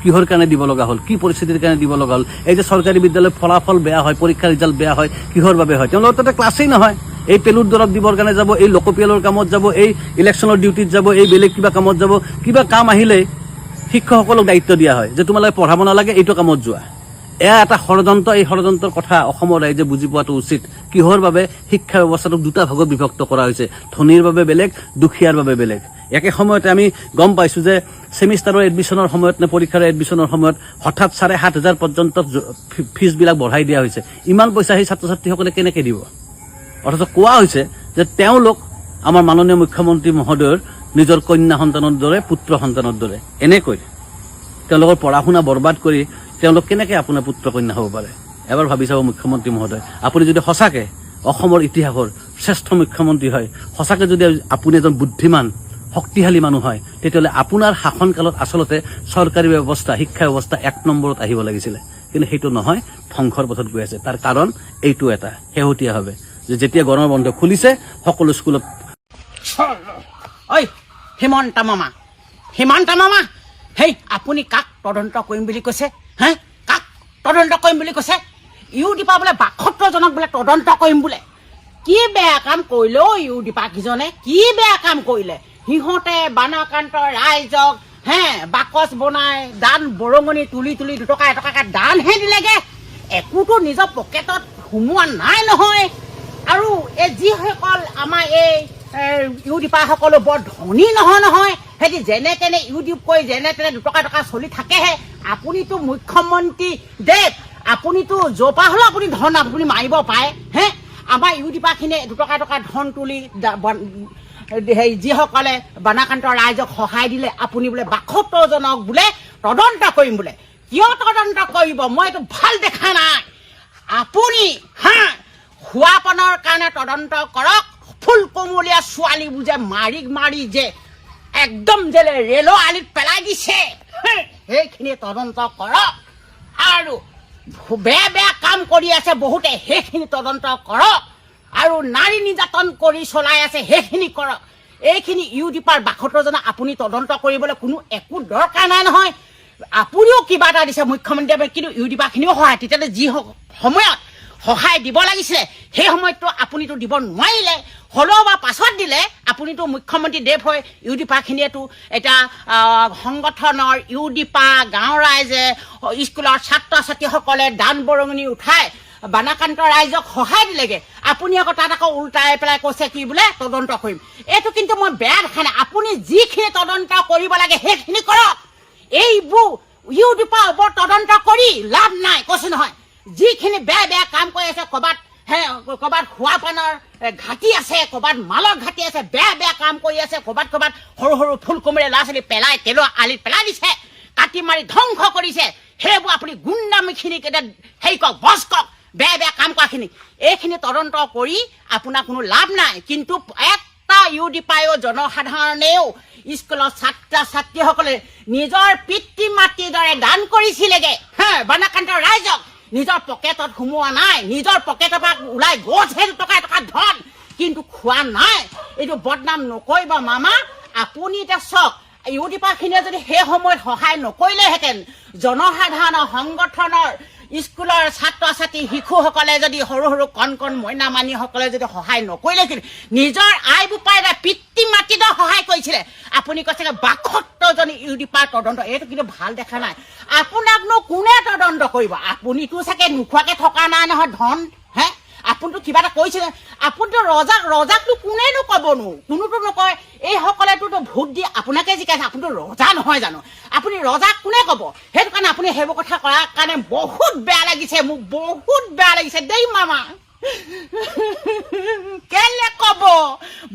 কিহৰ কাৰণে দিব লগা হ'ল? কি পৰিস্থিতিৰ কাৰণে দিব লগা হ'ল? এই যে চৰকাৰী বিদ্যালয়ৰ ফলাফল বেয়া হয়, পৰীক্ষাৰ ৰিজাল্ট বেয়া হয়, কিহৰ বাবে হয়? তেওঁলোকৰ তাতে ক্লাছেই নহয়। এই পেলুৰ দৰৱ দিবৰ কাৰণে যাব, এই লোকপিয়লৰ কামত যাব, এই ইলেকশ্যনৰ ডিউটিত যাব, এই বেলেগ কিবা কামত যাব। কিবা কাম আহিলেই শিক্ষকসকলক দায়িত্ব দিয়া হয় যে তোমালোকে পঢ়াব নালাগে, এইটো কামত যোৱা। এয়া এটা ষড়যন্ত্ৰ। এই ষড়যন্ত্ৰৰ কথা অসমৰ ৰাইজে বুজি পোৱাটো উচিত। কিহৰ বাবে শিক্ষা ব্যৱস্থাটোক দুটা ভাগত বিভক্ত কৰা হৈছে? ধনীৰ বাবে বেলেগ, দুখীয়াৰ বাবে বেলেগ। একে সময়তে আমি গম পাইছোঁ যে ছেমিষ্টাৰৰ এডমিশ্যনৰ সময়ত নে পৰীক্ষাৰ এডমিশ্যনৰ সময়ত হঠাৎ 7,500 পৰ্যন্ত ফিজবিলাক বঢ়াই দিয়া হৈছে। ইমান পইচা সেই ছাত্ৰ ছাত্ৰীসকলে কেনেকৈ দিব? অথচ কোৱা হৈছে যে তেওঁলোক আমাৰ মাননীয় মুখ্যমন্ত্ৰী মহোদয়ৰ নিজৰ কন্যা সন্তানৰ দৰে, পুত্ৰ সন্তানৰ দৰে। এনেকৈ তেওঁলোকৰ পঢ়া শুনা বৰবাদ কৰি তেওঁলোক কেনেকৈ আপোনাৰ পুত্ৰ কন্যা হ'ব পাৰে? এবাৰ ভাবি চাব মুখ্যমন্ত্ৰী মহোদয়। আপুনি যদি সঁচাকৈ অসমৰ ইতিহাসৰ শ্ৰেষ্ঠ মুখ্যমন্ত্ৰী হয়, সঁচাকৈ যদি আপুনি এজন বুদ্ধিমান শক্তিশালী মানুহ হয়, তেতিয়াহ'লে আপোনাৰ শাসনকালত আচলতে চৰকাৰী ব্যৱস্থা, শিক্ষা ব্যৱস্থা 1 নম্বৰত আহিব লাগিছিলে। কিন্তু সেইটো নহয়, ধ্বংসৰ পথত গৈ আছে। তাৰ কাৰণ এইটো এটা শেহতীয়াভাৱে যে যেতিয়া গৰমৰ বন্ধ খুলিছে সকলো স্কুলত। ঐ হিমন্ত মামা, হিমন্ত মামা, হেই আপুনি কাক তদন্ত কৰিম বুলি কৈছে? কাক তদন্ত কৰিম বুলি কৈছে? ইউডিপা বোলে বাসত্তৰজনক বোলে তদন্ত কৰিম বোলে কি বেয়া কাম কৰিলে ইউডিপা কিজনে কি বেয়া কাম কৰিলে সিহঁতে বানাকান্ত ৰাইজক বাকচ বনাই দান বৰঙণি তুলি তুলি 2 টকা 1 টকাকে দানহে দিলেগে একোতো নিজৰ পকেটত সোমোৱা নাই নহয় আৰু এই যিসকল আমাৰ এই ইউডিপাসকলো বৰ ধনী নহয় সিহঁতি যেনে তেনে ইউটিউব কৰি যেনে তেনে 2 টকা চলি থাকেহে আপুনিতো মুখ্যমন্ত্ৰী দেৱ আপুনিতো জপা হ'লেও আপুনি ধন আপুনি মাৰিব পাৰে আমাৰ ইউডিপাখিনিয়ে 2 টকা ধন তুলি যিসকলে বানাকান্ত ৰাইজক সহায় দিলে আপুনি বোলে 72জনক বোলে তদন্ত কৰিম বোলে কিয় তদন্ত কৰিব মই এইটো ভাল দেখা নাই আপুনি খোৱাপানৰ কাৰণে তদন্ত কৰক ফুল কোমলীয়া ছোৱালীবোৰ যে মাৰি যে একদম যে ৰেলৰ আলিত পেলাই দিছে সেইখিনি তদন্ত কৰক আৰু বেয়া কাম কৰি আছে বহুতে সেইখিনি তদন্ত কৰক আৰু নাৰী নিৰ্যাতন কৰি চলাই আছে সেইখিনি কৰক এইখিনি ইউডিপাৰ 72জন আপুনি তদন্ত কৰিবলৈ কোনো একো দৰকাৰ নাই নহয় আপুনিও কিবা এটা দিছে মুখ্যমন্ত্ৰীয়ে কিন্তু ইউডিপাখিনিও সহায় তেতিয়াহ'লে যি সময়ত সহায় দিব লাগিছিলে সেই সময়তো আপুনিতো দিব নোৱাৰিলে হ'লেও বা পাছত দিলে আপুনিতো মুখ্যমন্ত্ৰী দেৱ হয় ইউডিপাখিনিয়েতো এটা সংগঠনৰ ইউডিপা গাঁৱৰ ৰাইজে স্কুলৰ ছাত্ৰ ছাত্ৰীসকলে দান বৰঙণি উঠাই বানাকান্ত ৰাইজক সহায় দিলেগে আপুনি আকৌ তাত আকৌ উল্টাই পেলাই কৈছে কি বোলে তদন্ত কৰিম এইটো কিন্তু মই বেয়া দেখা নাই আপুনি যিখিনি তদন্ত কৰিব লাগে সেইখিনি কৰক এইবোৰ ইউডিপা ওপৰত তদন্ত কৰি লাভ নাই কৈছে নহয় যিখিনি বেয়া কাম কৰি আছে ক'ৰবাত খোৱাপানৰ ঘাটি আছে ক'ৰবাত মালৰ ঘাটি আছে বেয়া কাম কৰি আছে ক'ৰবাত সৰু ফুল কোমলীয়া ল'ৰা ছোৱালী পেলাই তেলৰ আলিত পেলাই দিছে কাটি মাৰি ধ্বংস কৰিছে সেইবোৰ আপুনি গুণ্ডামিখিনিক এতিয়া হেৰি কৰক বচ কৰক বেয়া কাম কৰাখিনি এইখিনি তদন্ত কৰি আপোনাৰ কোনো লাভ নাই কিন্তু এটা ইউডিপায়ো জনসাধাৰণেও স্কুলৰ ছাত্ৰ ছাত্ৰীসকলে নিজৰ পিতৃ মাতৃৰ দৰে দান কৰিছিলেগে বানাকান্ত ৰাইজক নিজৰ পকেটত সোমোৱা নাই নিজৰ পকেটৰ পৰা ওলাই গৈছে 2 টকা ধন কিন্তু খোৱা নাই এইটো বদনাম নকৰিব মামা আপুনি এতিয়া চাওক ইউডিপাখিনিয়ে যদি সেই সময়ত সহায় নকৰিলেহেঁতেন জনসাধাৰণৰ সংগঠনৰ স্কুলৰ ছাত্ৰ ছাত্ৰী শিশুসকলে যদি সৰু কণ মইনা মানিসকলে যদি সহায় নকৰিলেহেঁতেন নিজৰ আই বোপাইৰে পিতৃ মাতৃৰ সহায় কৰিছিলে আপুনি কৈছে 72জন ইউডিপাৰ তদন্ত এইটো কিন্তু ভাল দেখা নাই আপোনাকনো কোনে তদন্ত কৰিব আপুনিতো চাগে নোখোৱাকে থকা নাই নহয় ধন আপুনিতো কিবা এটা কৈছিলে আপুনিতো ৰজাকনো কোনেনো ক'বনো কোনোতো নকয় এইসকলেতো ভোট দি আপোনাকে জিকাইছে আপুনিতো ৰজা নহয় জানো আপুনি ৰজাক কোনে ক'ব সেইটো কাৰণে আপুনি সেইবোৰ কথা কৰাৰ কাৰণে বহুত বেয়া লাগিছে মোক বহুত বেয়া লাগিছে দেই মামা কেলে ক'ব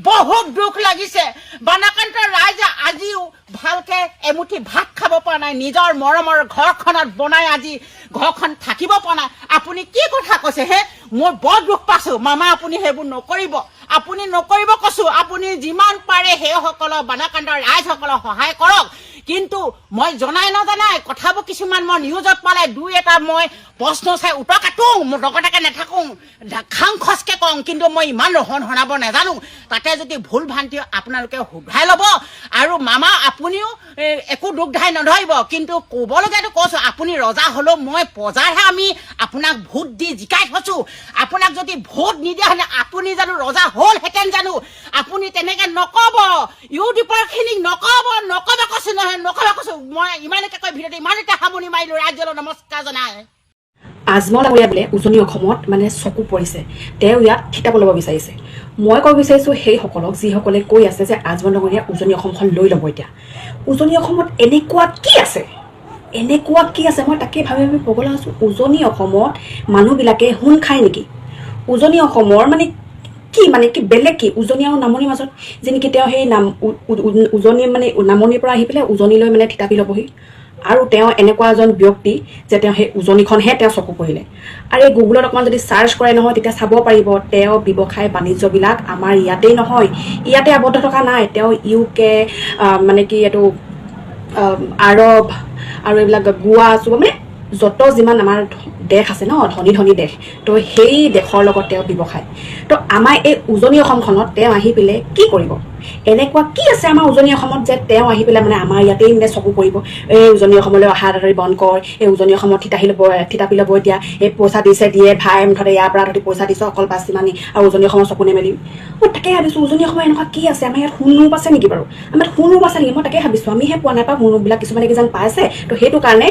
বহুত দুখ লাগিছে বানাকান্ত ৰাইজে আজিও ভালকে এমুঠি ভাত খাব পৰা নাই নিজৰ মৰমৰ ঘৰখনত বনাই আজি ঘৰখন থাকিব পৰা নাই আপুনি কি কথা কৈছে মই বৰ দুখ পাইছো মামা আপুনি সেইবোৰ নকৰিব কৈছো আপুনি যিমান পাৰে সেইসকলক বানাকান্ত ৰাইজসকলক সহায় কৰক কিন্তু মই নজনাই কথাবোৰ কিছুমান মই নিউজত পালে 2-এটা মই প্ৰশ্ন চাই উত্তৰ কাটো মোৰ লগতে নাথাকো খাং খচকে কওঁ কিন্তু মই ইমান শুনাব নাজানো তাতে যদি ভুল ভ্ৰান্তি আপোনালোকে শুধাই ল'ব আৰু মামা আপুনিও একো দুখ ধাই নধৰিব কিন্তু ক'বলগীয়াটো কৈছো আপুনি ৰজা হ'লেও মই প্ৰজাৰহে আমি আপোনাক ভোট দি জিকাই থৈছো আপোনাক যদি ভোট নিদিয়া হ'লে আপুনি জানো ৰজা হ'লহেঁতেন জানো আপুনি তেনেকে নক'ব ইউটিউবাৰখিনিক নক'ব কৈছো নহয় নক'ব কৈছো মই ইমানকে কৈ ভিডিঅ'টো ইমানকে সামৰণি মাৰিলো ৰাজ্যলৈ নমস্কাৰ জনাই আজমল ডাঙৰীয়া বোলে উজনি অসমত মানে চকু পৰিছে তেওঁ ইয়াত খিতাপ ল'ব বিচাৰিছে মই ক'ব বিচাৰিছোঁ সেইসকলক যিসকলে কৈ আছে যে আজমল ডাঙৰীয়া উজনি অসমখন লৈ ল'ব এতিয়া উজনি অসমত এনেকুৱা কি আছে মই তাকে ভাবি ক'বলৈ আছোঁ উজনি অসমত মানুহবিলাকে সোণ খায় নেকি উজনি অসমৰ মানে কি বেলেগ কি উজনি আৰু নামনিৰ মাজত যেনেকৈ তেওঁ সেই উজনি মানে নামনিৰ পৰা আহি পেলাই উজনিলৈ মানে থিতাপি ল'বহি আৰু তেওঁ এনেকুৱা এজন ব্যক্তি যে তেওঁ সেই উজনিখনহে তেওঁ চকু পৰিলে আৰু এই গুগলত অকণমান যদি চাৰ্চ কৰে নহয় তেতিয়া চাব পাৰিব তেওঁ ব্যৱসায় বাণিজ্যবিলাক আমাৰ ইয়াতেই নহয় ইয়াতে আবদ্ধ থকা নাই তেওঁ UK মানে কি এইটো আৰৱ আৰু এইবিলাক গোৱা চব মানে যত যিমান আমাৰ দেশ আছে ন ধনী ধনী দেশ তো সেই দেশৰ লগত তেওঁ ব্যৱসায় তো আমাৰ এই উজনি অসমখনত তেওঁ আহি পেলাই কি কৰিব এনেকুৱা কি আছে আমাৰ উজনি অসমত যে তেওঁ আহি পেলাই মানে আমাৰ ইয়াতেই মানে চকু পৰিব এই উজনি অসমলৈ অহা দাদৰি বন্ধ কৰ এই উজনি অসমত থিতাপি ল'ব এতিয়া এই পইচা দিছে দিয়ে ভাই মুঠতে ইয়াৰ পৰা তহঁতি পইচা দিছ অকল পাঁচি মানি আৰু উজনি অসমত চকু নেমেলিম মই তাকে ভাবিছোঁ উজনি অসমত এনেকুৱা কি আছে আমাৰ ইয়াত সোণৰূপ আছে নেকি বাৰু আমাৰ ইয়াত সোণৰূপ আছে নেকি মই তাকে ভাবিছোঁ আমিহে পোৱা নাই সোণৰূপবিলাক কিছুমানে কিজান পাইছে তো সেইটো কাৰণে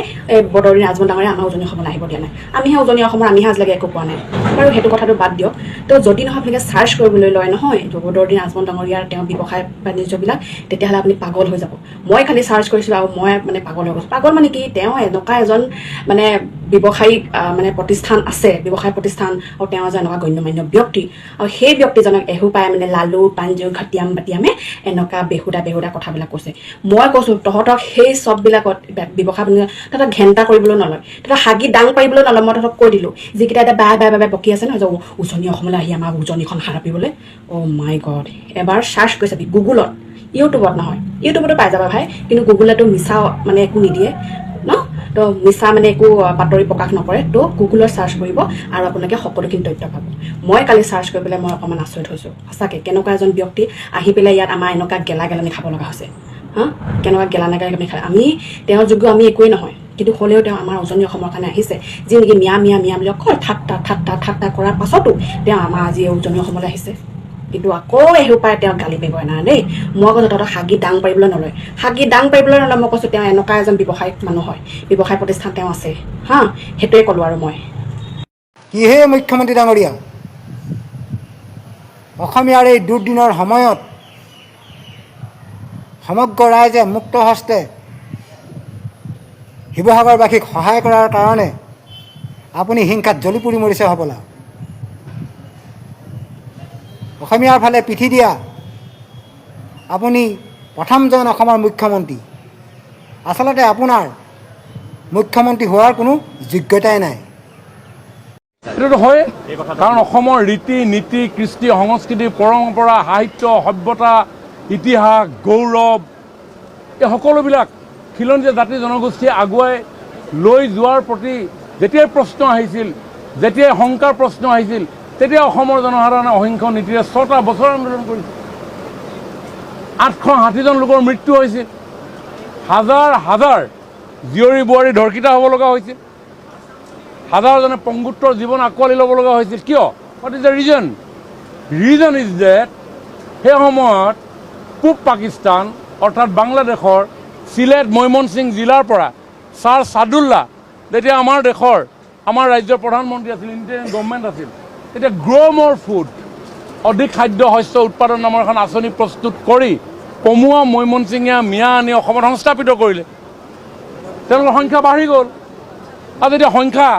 বদৰুদ্দিন আজমল ডাঙৰীয়া আমাৰ উজনি অসমলৈ আহিব দিয়া নাই আমিহে উজনি অসমৰ আমিহে আজিলৈকে একো পোৱা নাই বাৰু সেইটো কথাটো বাদ দিয়ক তো যদি নহয় আপোনালোকে চাৰ্চ কৰিবলৈ লয় নহয় বদৰুদ্দিন আজমল ডাঙৰীয়াৰ তেওঁ ব্যৱসায় বাণিজ্যবিলাক তেতিয়াহ'লে আপুনি পাগল হৈ যাব মই খালি চাৰ্চ কৰিছিলোঁ আৰু মই মানে পাগল হৈ গৈছোঁ পাগল মানে কি তেওঁ এনেকুৱা এজন মানে ব্যৱসায়িক মানে প্ৰতিষ্ঠান আছে ব্যৱসায় প্ৰতিষ্ঠান আৰু তেওঁ এজন এনেকুৱা গণ্যমান্য ব্যক্তি আৰু সেই ব্যক্তিজনক এসোপাই মানে লালু পাঞ্জু ঘাটিয়াম বাটিয়ামে এনেকুৱা বেহুদা কথাবিলাক কৈছে মই কৈছোঁ তহঁতক সেই চববিলাকত ব্যৱসায় তহঁতক ঘেণ্টা কৰিবলৈ নলয় তহঁতক হাগি দাং পাৰিবলৈ নলয় মই তহঁতক কৈ দিলোঁ যিকেইটা এতিয়া বাই বকি আছে নহয় যে উজনি অসমলৈ আহি আমাৰ উজনিখন সাৰাপিবলৈ অ' মাই গড এবাৰ চাৰ্চ কৰি চাবি গুগলত ইউটিউবত নহয় ইউটিউবতো পাই যাবা ভাই কিন্তু গুগলতো মিছা মানে একো নিদিয়ে ন তো মিছা মানে একো বাতৰি প্ৰকাশ নকৰে তো গুগলত চাৰ্চ কৰিব আৰু আপোনালোকে সকলোখিনি তথ্য পাব মই কালি চাৰ্চ কৰি পেলাই মই অকণমান আচৰিত হৈছোঁ সঁচাকৈ কেনেকুৱা এজন ব্যক্তি আহি পেলাই ইয়াত আমাৰ এনেকুৱা গেলানি খাব লগা হৈছে হা কেনেকুৱা গেলানি খায় আমি তেওঁৰ যোগ্য আমি একোৱেই নহয় কিন্তু হ'লেও তেওঁ আমাৰ উজনি অসমৰ কাৰণে আহিছে যি নেকি মিয়া বুলি অকল ঠাট্টা কৰাৰ পাছতো তেওঁ আমাৰ আজি উজনি অসমলৈ আহিছে কিন্তু আকৌ এসোপাই তেওঁ গালি পাৰিব নাই দেই মই কৈছোঁ তহঁতক হাগি দাং পাৰিবলৈ নলয় মই কৈছোঁ তেওঁ এনেকুৱা এজন ব্যৱসায়িক মানুহ হয় ব্যৱসায় প্ৰতিষ্ঠান তেওঁ আছে হা সেইটোৱে ক'লোঁ আৰু মই কিহে মুখ্যমন্ত্ৰী ডাঙৰীয়া অসমীয়াৰ এই দুৰ্দিনৰ সময়ত সমগ্ৰ ৰাইজে মুক্ত হস্তে শিৱসাগৰবাসীক সহায় কৰাৰ কাৰণে আপুনি হিংসাত জ্বলি পুৰি মৰিছে হ'বলা অসমীয়াৰ ফালে পিঠি দিয়া আপুনি প্ৰথমজন অসমৰ মুখ্যমন্ত্ৰী আচলতে আপোনাৰ মুখ্যমন্ত্ৰী হোৱাৰ কোনো যোগ্যতাই নাই এইটোতো হয় কাৰণ অসমৰ ৰীতি নীতি কৃষ্টি সংস্কৃতি পৰম্পৰা সাহিত্য সভ্যতা ইতিহাস গৌৰৱ এই সকলোবিলাক খিলঞ্জীয়া জাতি জনগোষ্ঠীয়ে আগুৱাই লৈ যোৱাৰ প্ৰতি যেতিয়াই প্ৰশ্ন আহিছিল যেতিয়াই শংকাৰ প্ৰশ্ন আহিছিল তেতিয়া অসমৰ জনসাধাৰণে অহিংস নীতিৰে ৬টা বছৰ আন্দোলন কৰিছিল ৮৬০জন লোকৰ মৃত্যু হৈছিল হাজাৰ জীয়ৰী বোৱাৰী ধৰ্ষিতা হ'ব লগা হৈছিল হাজাৰজনে পংগুত্বৰ জীৱন আঁকোৱালি ল'ব লগা হৈছিল কিয় what is the reason is that সেই সময়ত পূব পাকিস্তান অৰ্থাৎ বাংলাদেশৰ চিলেট মৈমনসিং জিলাৰ পৰা ছাৰ ছাদুল্লা যেতিয়া আমাৰ ৰাজ্যৰ প্ৰধানমন্ত্ৰী আছিল ইণ্ডিয়ান গভৰ্ণমেণ্ট আছিল তেতিয়া গ্ৰ' মোৰ ফুড অধিক খাদ্য শস্য উৎপাদন নামৰ এখন আঁচনি প্ৰস্তুত কৰি পমুৱা মৈমনসিঙীয়া মিয়া আনি অসমত সংস্থাপিত কৰিলে তেওঁলোকৰ সংখ্যা বাঢ়ি গ'ল আৰু যেতিয়া সংখ্যা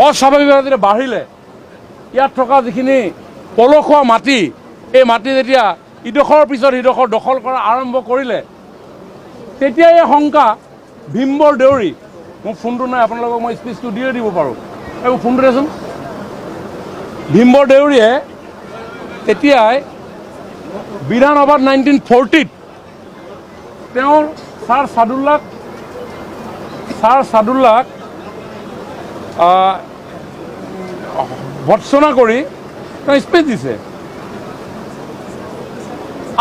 অস্বাভাৱিকভাৱে যেতিয়া বাঢ়িলে ইয়াত থকা যিখিনি পলসুৱা মাটি এই মাটি যেতিয়া ইডোখৰৰ পিছত সিডোখৰ দখল কৰা আৰম্ভ কৰিলে তেতিয়া এই শংকা ভীমবৰ দেউৰী মোৰ ফোনটো নাই আপোনালোকক মই স্পীচটো দিয়ে দিব পাৰোঁ এইবোৰ ফোনটো দেচোন ভীমবৰ দেউৰীয়ে তেতিয়াই বিধানসভাত 1940ত তেওঁ ছাৰ ছাদুল্লাক ভৎসনা কৰি তেওঁ স্পীচ দিছে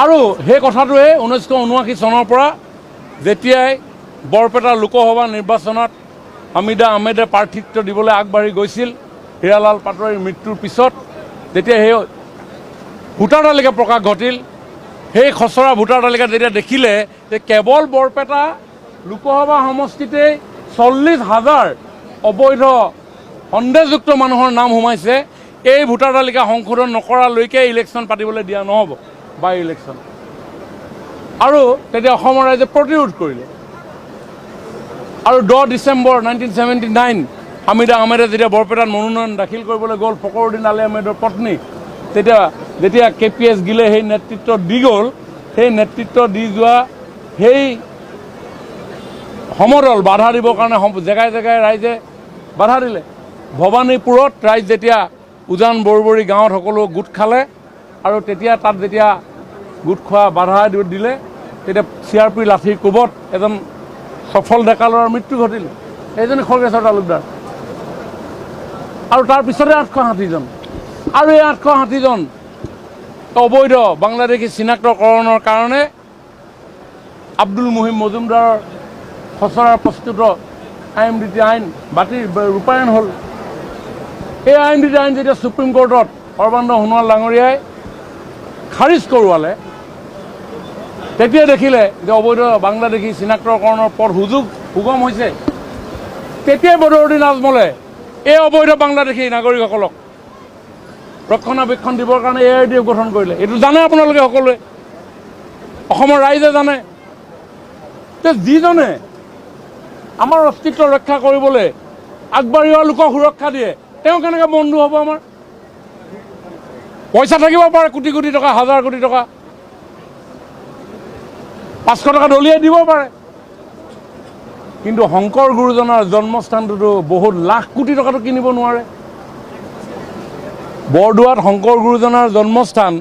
আৰু সেই কথাটোৱে 1979 চনৰ পৰা যেতিয়াই বৰপেটা লোকসভা নিৰ্বাচনত হামিদা আহমেদে প্ৰাৰ্থিত্ব দিবলৈ আগবাঢ়ি গৈছিল হীৰালাল পাটোৱাৰীৰ মৃত্যুৰ পিছত যেতিয়া সেই ভোটাৰ তালিকা প্ৰকাশ ঘটিল সেই খচৰা ভোটাৰ তালিকাত যেতিয়া দেখিলে যে কেৱল বৰপেটা লোকসভা সমষ্টিতেই 40,000 অবৈধ সন্দেহযুক্ত মানুহৰ নাম সোমাইছে এই ভোটাৰ তালিকা সংশোধন নকৰালৈকে ইলেকশ্যন পাতিবলৈ দিয়া নহ'ব বাই ইলেকশ্যন আৰু তেতিয়া অসমৰ ৰাইজে প্ৰতিৰোধ কৰিলে আৰু 10 ডিচেম্বৰ 1979 হামিদা আহমেদে যেতিয়া বৰপেটাত মনোনয়ন দাখিল কৰিবলৈ গ'ল ফখৰুদ্দিন আলী আহমেদৰ পত্নী তেতিয়া যেতিয়া KPS গিলে সেই নেতৃত্ব দি গ'ল সেই নেতৃত্ব দি যোৱা সেই সমদল বাধা দিবৰ কাৰণে জেগাই ৰাইজে বাধা দিলে ভৱানীপুৰত ৰাইজ যেতিয়া উজান বৰবৰী গাঁৱত সকলো গোট খালে আৰু তেতিয়া তাত যেতিয়া গোট খোৱা বাধা দিলে তেতিয়া CRP লাঠিৰ কোবত এজন সফল ডেকা ল'ৰাৰ মৃত্যু ঘটিলে এইজনী খগেশ্বৰ তালুকদাৰ, আৰু তাৰ পিছতে 860 জন, আৰু এই 860 জন অবৈধ বাংলাদেশী চিনাক্তকৰণৰ কাৰণে আব্দুল মুহিম মজুমদাৰৰ খচৰা প্ৰস্তুত IMDT আইন ৰূপায়ণ হ'ল। এই IMDT আইন যেতিয়া সুপ্ৰিম কোৰ্টত সৰ্বানন্দ সোণোৱাল ডাঙৰীয়াই খাৰিজ কৰোৱালে, তেতিয়া দেখিলে যে অবৈধ বাংলাদেশী চিনাক্তকৰণৰ পথ সুগম হৈছে। তেতিয়াই বদৰুদ্দিন আজমলে এই অবৈধ বাংলাদেশী নাগৰিকসকলক ৰক্ষণাবেক্ষণ দিবৰ কাৰণে ARDF গঠন কৰিলে। এইটো জানে আপোনালোকে সকলোৱে, অসমৰ ৰাইজে জানে। যিজনে আমাৰ অস্তিত্ব ৰক্ষা কৰিবলৈ আগবাঢ়ি অহা লোকক সুৰক্ষা দিয়ে, তেওঁ কেনেকৈ বন্ধু হ'ব আমাৰ? পইচা থাকিব পাৰে কোটি কোটি টকা, হাজাৰ কোটি টকা, 500 টকা দলিয়াই দিব পাৰে, কিন্তু শংকৰ গুৰুজনাৰ জন্মস্থানটোতো বহুত লাখ কোটি টকাটো কিনিব নোৱাৰে। বৰদোৱাত শংকৰ গুৰুজনাৰ জন্মস্থান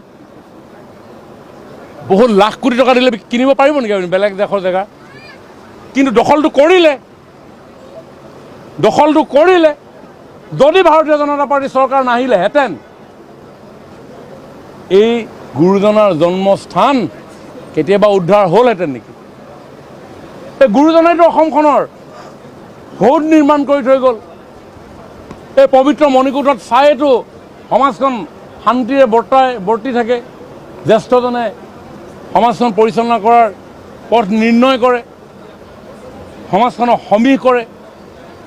বহুত লাখ কোটি টকা দিলে কিনিব পাৰিব নেকি আপুনি বেলেগ দেশৰ জেগা? কিন্তু দখলটো কৰিলে। যদি ভাৰতীয় জনতা পাৰ্টী চৰকাৰ নাহিলেহেঁতেন, এই গুৰুজনাৰ জন্মস্থান কেতিয়াবা উদ্ধাৰ হ'লহেঁতেন নেকি? এই গুৰুজনাইতো অসমখনৰ সৌধ নিৰ্মাণ কৰি থৈ গ'ল। এই পবিত্ৰ মণিকূটত চাইতো সমাজখন শান্তিৰে বৰ্তি থাকে। জ্যেষ্ঠজনে সমাজখন পৰিচালনা কৰাৰ পথ নিৰ্ণয় কৰে, সমাজখনক সমীহ কৰে,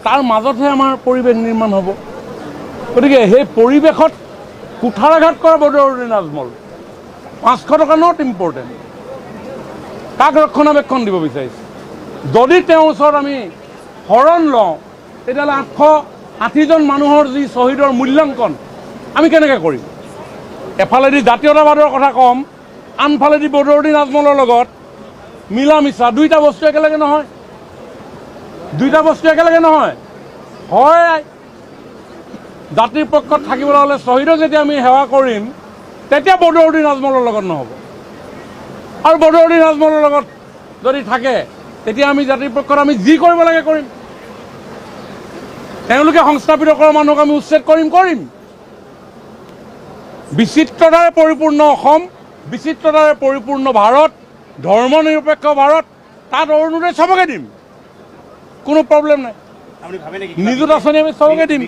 তাৰ মাজতহে আমাৰ পৰিৱেশ নিৰ্মাণ হ'ব। গতিকে সেই পৰিৱেশত কুঠাৰাঘাত কৰা বদৰুদ্দিন আজমল 500 টকা নট ইম্পৰ্টেণ্ট। কাক ৰক্ষণাবেক্ষণ দিব বিচাৰিছে? যদি তেওঁৰ ওচৰত আমি শৰণ লওঁ, তেতিয়াহ'লে 860 জন মানুহৰ যি শ্বহীদৰ মূল্যাংকন আমি কেনেকৈ কৰিম? এফালেদি জাতীয়তাবাদৰ কথা ক'ম, আনফালেদি বদৰুদ্দিন আজমলৰ লগত মিলা মিছা। দুইটা বস্তু একেলগে নহয়। হয়, জাতিৰ পক্ষত থাকিবলৈ হ'লে শ্বহীদক যেতিয়া আমি সেৱা কৰিম, তেতিয়া বদৰুদ্দিন আজমলৰ লগত নহ'ব। আৰু বদৰুদ্দিন আজমলৰ লগত যদি থাকে, তেতিয়া আমি জাতিৰ পক্ষত আমি যি কৰিব লাগে কৰিম। তেওঁলোকে সংস্থাপিত কৰা মানুহক আমি উচ্ছেদ কৰিম। বিচিত্ৰতাৰে পৰিপূৰ্ণ অসম, বিচিত্ৰতাৰে পৰিপূৰ্ণ ভাৰত, ধৰ্ম নিৰপেক্ষ ভাৰত, তাত অৰুণোদয় চবকে দিম, কোনো প্ৰব্লেম নাই। নিযুত আঁচনি আমি চবকে দিম।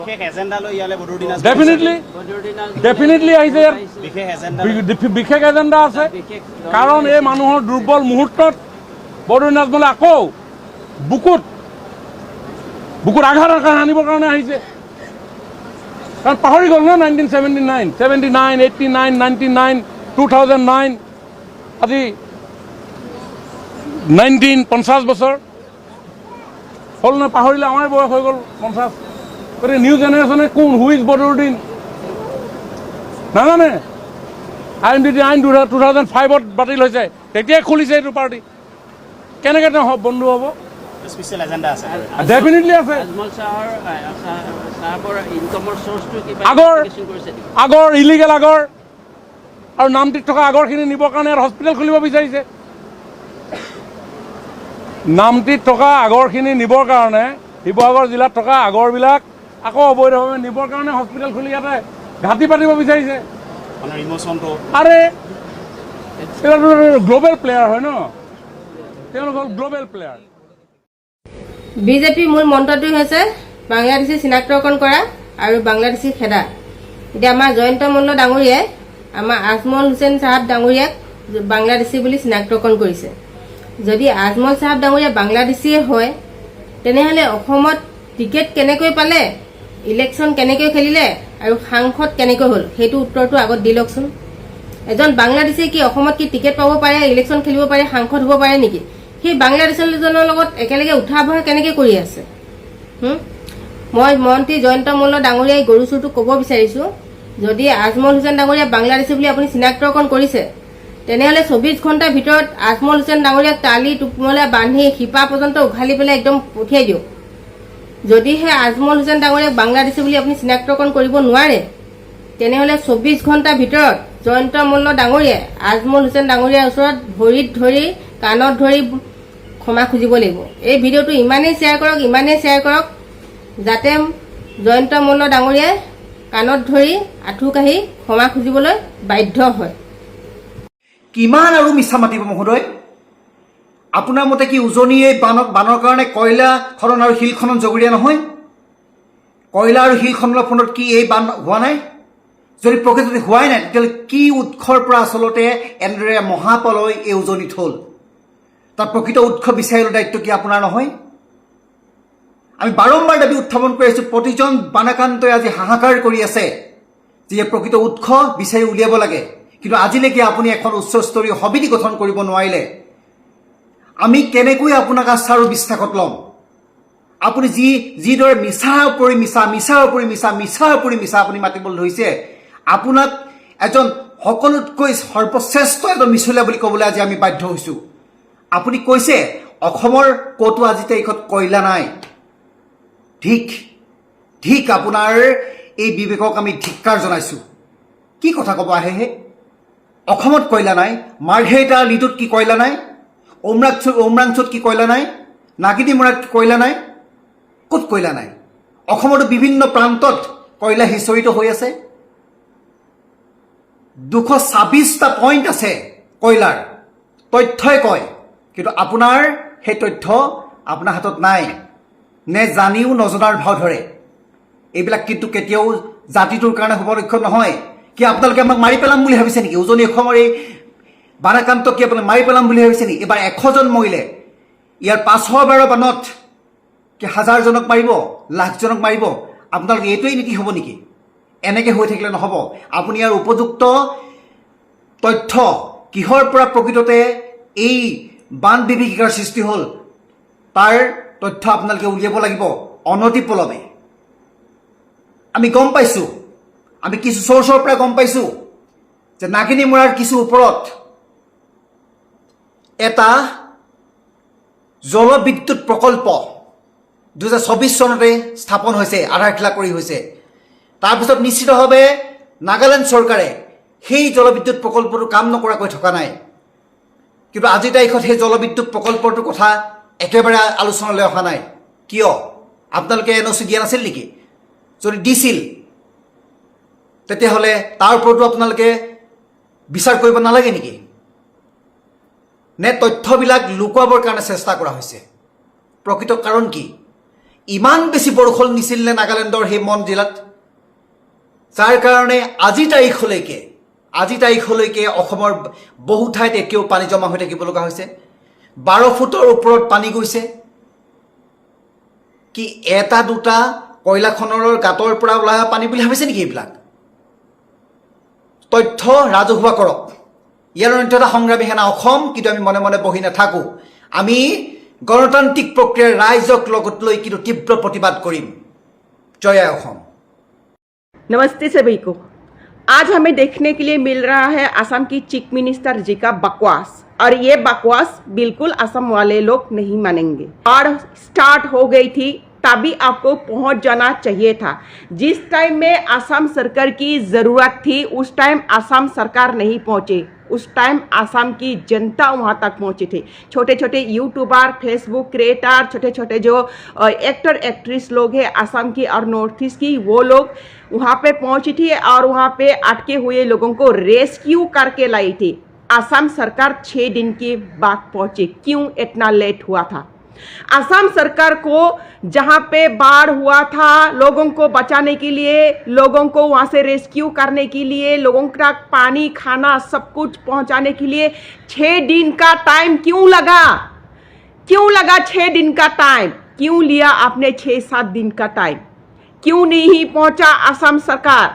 ডেফিনেটলি আহিছে, ইয়াত বিশেষ এজেণ্ডা আছে। কাৰণ এই মানুহৰ দুৰ্বল মুহূৰ্তত বদৰুদ্দিন আজমলে আকৌ বুকুত আঘাত আনিবৰ কাৰণে আহিছে। কাৰণ পাহৰি গ'ল ন 1979, 79, 89, 99, 2009, আজি 50 বছৰ হ'ল নে? পাহৰিলে, আমাৰ বয়স হৈ গ'ল 50। গতিকে নিউ জেনেৰেশ্যনে কোন, হু ইজ বদৰুদ্দিন নাজানে। IMDT আইন 2005ত বাতিল হৈছে, তেতিয়াই খুলিছে এইটো পাৰ্টি। কেনেকৈ তেওঁ বন্ধু হ'ব? ডেফিনেটলি আছে। আগৰ ইলিগেল আৰু নামটিত থকা আগৰখিনি নিবৰ কাৰণে ইয়াত হস্পিটেল খুলিব বিচাৰিছে। নামটিত থকা আগৰখিনি নিবৰ কাৰণে শিৱসাগৰ জিলাত থকা আগৰবিলাক আকৌ অবৈধভাৱে নিবৰ কাৰণে হস্পিটেল খুলি ইয়াতে ঘাটি পাতিব বিচাৰিছে। আৰে গ্ল'বেল প্লেয়াৰ হয় ন, তেওঁলোক হ'ল গ্ল'বেল প্লেয়াৰ। বিজেপিৰ মূল মন্ত্ৰটো হৈছে বাংলাদেশী চিনাক্তকৰণ কৰা আৰু বাংলাদেশী খেদা। এতিয়া আমাৰ জয়ন্ত মল্ল ডাঙৰীয়াই আমাৰ আজমল হুছেইন চাহাব ডাঙৰীয়াক বাংলাদেশী বুলি চিনাক্তকৰণ কৰিছে। যদি আজমল চাহাব ডাঙৰীয়া বাংলাদেশীয়ে হয়, তেনেহ'লে অসমত টিকেট কেনেকৈ পালে, ইলেকশ্যন কেনেকৈ খেলিলে আৰু সাংসদ কেনেকৈ হ'ল, সেইটো উত্তৰটো আগত দি লওকচোন। এজন বাংলাদেশীয়ে কি অসমত কি টিকেট পাব পাৰে, ইলেকশ্যন খেলিব পাৰে, সাংসদ হ'ব পাৰে নেকি? সেই বাংলাদেশীজনৰ লগত একেলগে উঠা বহা কেনেকৈ কৰি আছে? মই মন্ত্ৰী জয়ন্ত মল্ল ডাঙৰীয়াই গৰু চুৰটো ক'ব বিচাৰিছোঁ, যদি আজমল হুছেইন ডাঙৰীয়া বাংলাদেশী বুলি আপুনি চিনাক্তকৰণ কৰিছে, তেনেহ'লে 24 ঘণ্টাৰ ভিতৰত আজমল হুছেইন ডাঙৰীয়াক তালি টোপমলা বান্ধি শিপা পৰ্যন্ত উঘালি পেলাই একদম পঠিয়াই দিয়ক। যদিহে আজমল হুছেইন ডাঙৰীয়াক বাংলাদেশী বুলি আপুনি চিনাক্তকৰণ কৰিব নোৱাৰে, তেনেহ'লে 24 ঘণ্টাৰ ভিতৰত জয়ন্ত মল্ল ডাঙৰীয়াই আজমল হুছেইন ডাঙৰীয়াৰ ওচৰত ভৰিত ধৰি, কাণত ধৰি ক্ষমা খুজিব লাগিব। এই ভিডিঅ'টো ইমানেই শ্বেয়াৰ কৰক যাতে জয়ন্ত মল্ল ডাঙৰীয়াই কাণত ধৰি আঁঠু কাঢ়ি ক্ষমা খুজিবলৈ বাধ্য হয়। কিমান আৰু মিছা মাতিব মহোদয়? আপোনাৰ মতে কি উজনিয়ে বানৰ কাৰণে কয়লা খনন আৰু শিল খনন জগৰীয়া নহয়? কয়লা আৰু শিল খননৰ ফলত কি এই বান হোৱা নাই? যদি প্ৰকৃততে হোৱাই নাই তেতিয়াহ'লে কি উৎসৰ পৰা আচলতে এনেদৰে মহাপলয় এই উজনিত হ'ল? তাৰ প্ৰকৃত উৎস বিচাৰি লোৱাৰ দায়িত্ব কি আপোনাৰ নহয়? আমি বাৰম্বাৰ দাবী উত্থাপন কৰি আছোঁ, প্ৰতিজন বানাক্ৰান্তই আজি হাহাকাৰ কৰি আছে যে প্ৰকৃত উৎস বিচাৰি উলিয়াব লাগে, কিন্তু আজিলৈকে আপুনি এখন উচ্চস্তৰীয় সমিতি গঠন কৰিব নোৱাৰিলে। আমি কেনেকৈ আপোনাক আস্থা আৰু বিশ্বাসত ল'ম? আপুনি যিদৰে মিছাৰ উপৰি মিছা আপুনি মাতিবলৈ ধৰিছে, আপোনাক এজন সকলোতকৈ সৰ্বশ্ৰেষ্ঠ এজন মিছলীয়া বুলি ক'বলৈ আজি আমি বাধ্য হৈছোঁ। আপুনি কৈছে অসমৰ ক'তো আজি তাৰিখত কয়লা নাই। ঠিক আপোনাৰ এই বিবেকক আমি ধিক্কাৰ জনাইছোঁ। কি কথা ক'ব আহে? অসমত কয়লা নাই? মাৰ্ঘেৰিটা লিডুত কি কয়লা নাই? উমৰাংচুত কি কয়লা নাই? নাগিনীমৰাত কি কয়লা নাই? ক'ত কয়লা নাই? অসমতো বিভিন্ন প্ৰান্তত কয়লা সিঁচৰিত হৈ আছে। 226টা পইণ্ট আছে কয়লাৰ, তথ্যই কয়, কিন্তু আপোনাৰ সেই তথ্য আপোনাৰ হাতত নাই, নে জানিও নজনাৰ ভাও ধৰে। এইবিলাক কিন্তু কেতিয়াও জাতিটোৰ কাৰণে সুৰক্ষিত নহয়। কি আপোনালোকে আমাক মাৰি পেলাম বুলি ভাবিছে নেকি? উজনি অসমৰ এই বানাক্ৰান্তক কি আপোনালোকে মাৰি পেলাম বুলি ভাবিছে নেকি? এইবাৰ 100জন মৰিলে, ইয়াৰ 512 বানত কি 1000জনক মাৰিব, লাখজনক মাৰিব? আপোনালোকে এইটোৱেই নীতি হ'ব নেকি? এনেকৈ হৈ থাকিলে নহ'ব। আপুনি ইয়াৰ উপযুক্ত তথ্য কিহৰ পৰা প্ৰকৃততে এই বান বিভীষিকাৰ সৃষ্টি হ'ল তাৰ তথ্য আপোনালোকে উলিয়াব লাগিব অনতিপলমে। আমি গম পাইছোঁ, আমি কিছু চ'ৰ্চৰ পৰা গম পাইছোঁ যে নাগিনীমৰাৰ কিছু ওপৰত এটা জলবিদ্যুৎ প্ৰকল্প 2024 চনতে স্থাপন হৈছে, আধাৰশিলা কৰি হৈছে। তাৰপিছত নিশ্চিতভাৱে নাগালেণ্ড চৰকাৰে সেই জলবিদ্যুৎ প্ৰকল্পটো কাম নকৰাকৈ থকা নাই, কিন্তু আজিৰ তাৰিখত সেই জলবিদ্যুৎ প্ৰকল্পটোৰ কথা একেবাৰে আলোচনালৈ অহা নাই। কিয়? আপোনালোকে NOC দিয়া নাছিল নেকি? যদি দিছিল তেতিয়াহ'লে তাৰ ওপৰতো আপোনালোকে বিচাৰ কৰিব নালাগে নেকি? নে তথ্যবিলাক লুকুৱাবৰ কাৰণে চেষ্টা কৰা হৈছে? প্ৰকৃত কাৰণ কি? ইমান বেছি বৰষুণ নিছিল নে নাগালেণ্ডৰ সেই মন জিলাত, যাৰ কাৰণে আজি তাৰিখলৈকে অসমৰ বহু ঠাইত এতিয়াও পানী জমা হৈ থাকিব লগা হৈছে? 12 ফুটৰ ওপৰত পানী গৈছে। কি এটা দুটা কয়লা খননৰ গাঁতৰ পৰা ওলাই অহা পানী বুলি ভাবিছে নেকি? এইবিলাক তথ্য ৰাজহুৱা কৰক। ইয়াৰ অন্যথা সংগ্ৰামী সেনা অসম, কিন্তু আমি মনে মনে বহি নাথাকোঁ। আমি গণতান্ত্ৰিক প্ৰক্ৰিয়াৰ ৰাইজক লগত লৈ কিন্তু তীব্ৰ প্ৰতিবাদ কৰিম। জয় অসম। नमस्ते सभी को। आज हमें देखने के लिए मिल रहा है असम की चीफ मिनिस्टर जी का बकवास, और ये बकवास बिल्कुल असम वाले लोग नहीं मानेंगे। बाढ़ स्टार्ट हो गई थी तभी आपको पहुंच जाना चाहिए था। जिस टाइम में असम सरकार की ज़रूरत थी उस टाइम असम सरकार नहीं पहुंचे, उस टाइम असम की जनता वहां तक पहुंची थी। छोटे छोटे यूट्यूबर, फेसबुक क्रिएटर, छोटे छोटे जो एक्टर एक्ट्रेस लोग हैं असम की और नॉर्थ ईस्ट की, वो लोग वहां पे पहुंची थी और वहां पे अटके हुए लोगों को रेस्क्यू करके लाई थी। असम सरकार 6 दिन के बाद पहुंची। क्यों इतना लेट हुआ था? असम सरकार को जहां पे बाढ़ हुआ था, लोगों को बचाने के लिए, लोगों को वहां से रेस्क्यू करने के लिए, लोगों तक पानी खाना सब कुछ पहुंचाने के लिए 6 दिन का टाइम क्यों लगा? 6 दिन का टाइम क्यों लिया आपने? 6-7 दिन का टाइम क्यों नहीं पहुंचा असम सरकार?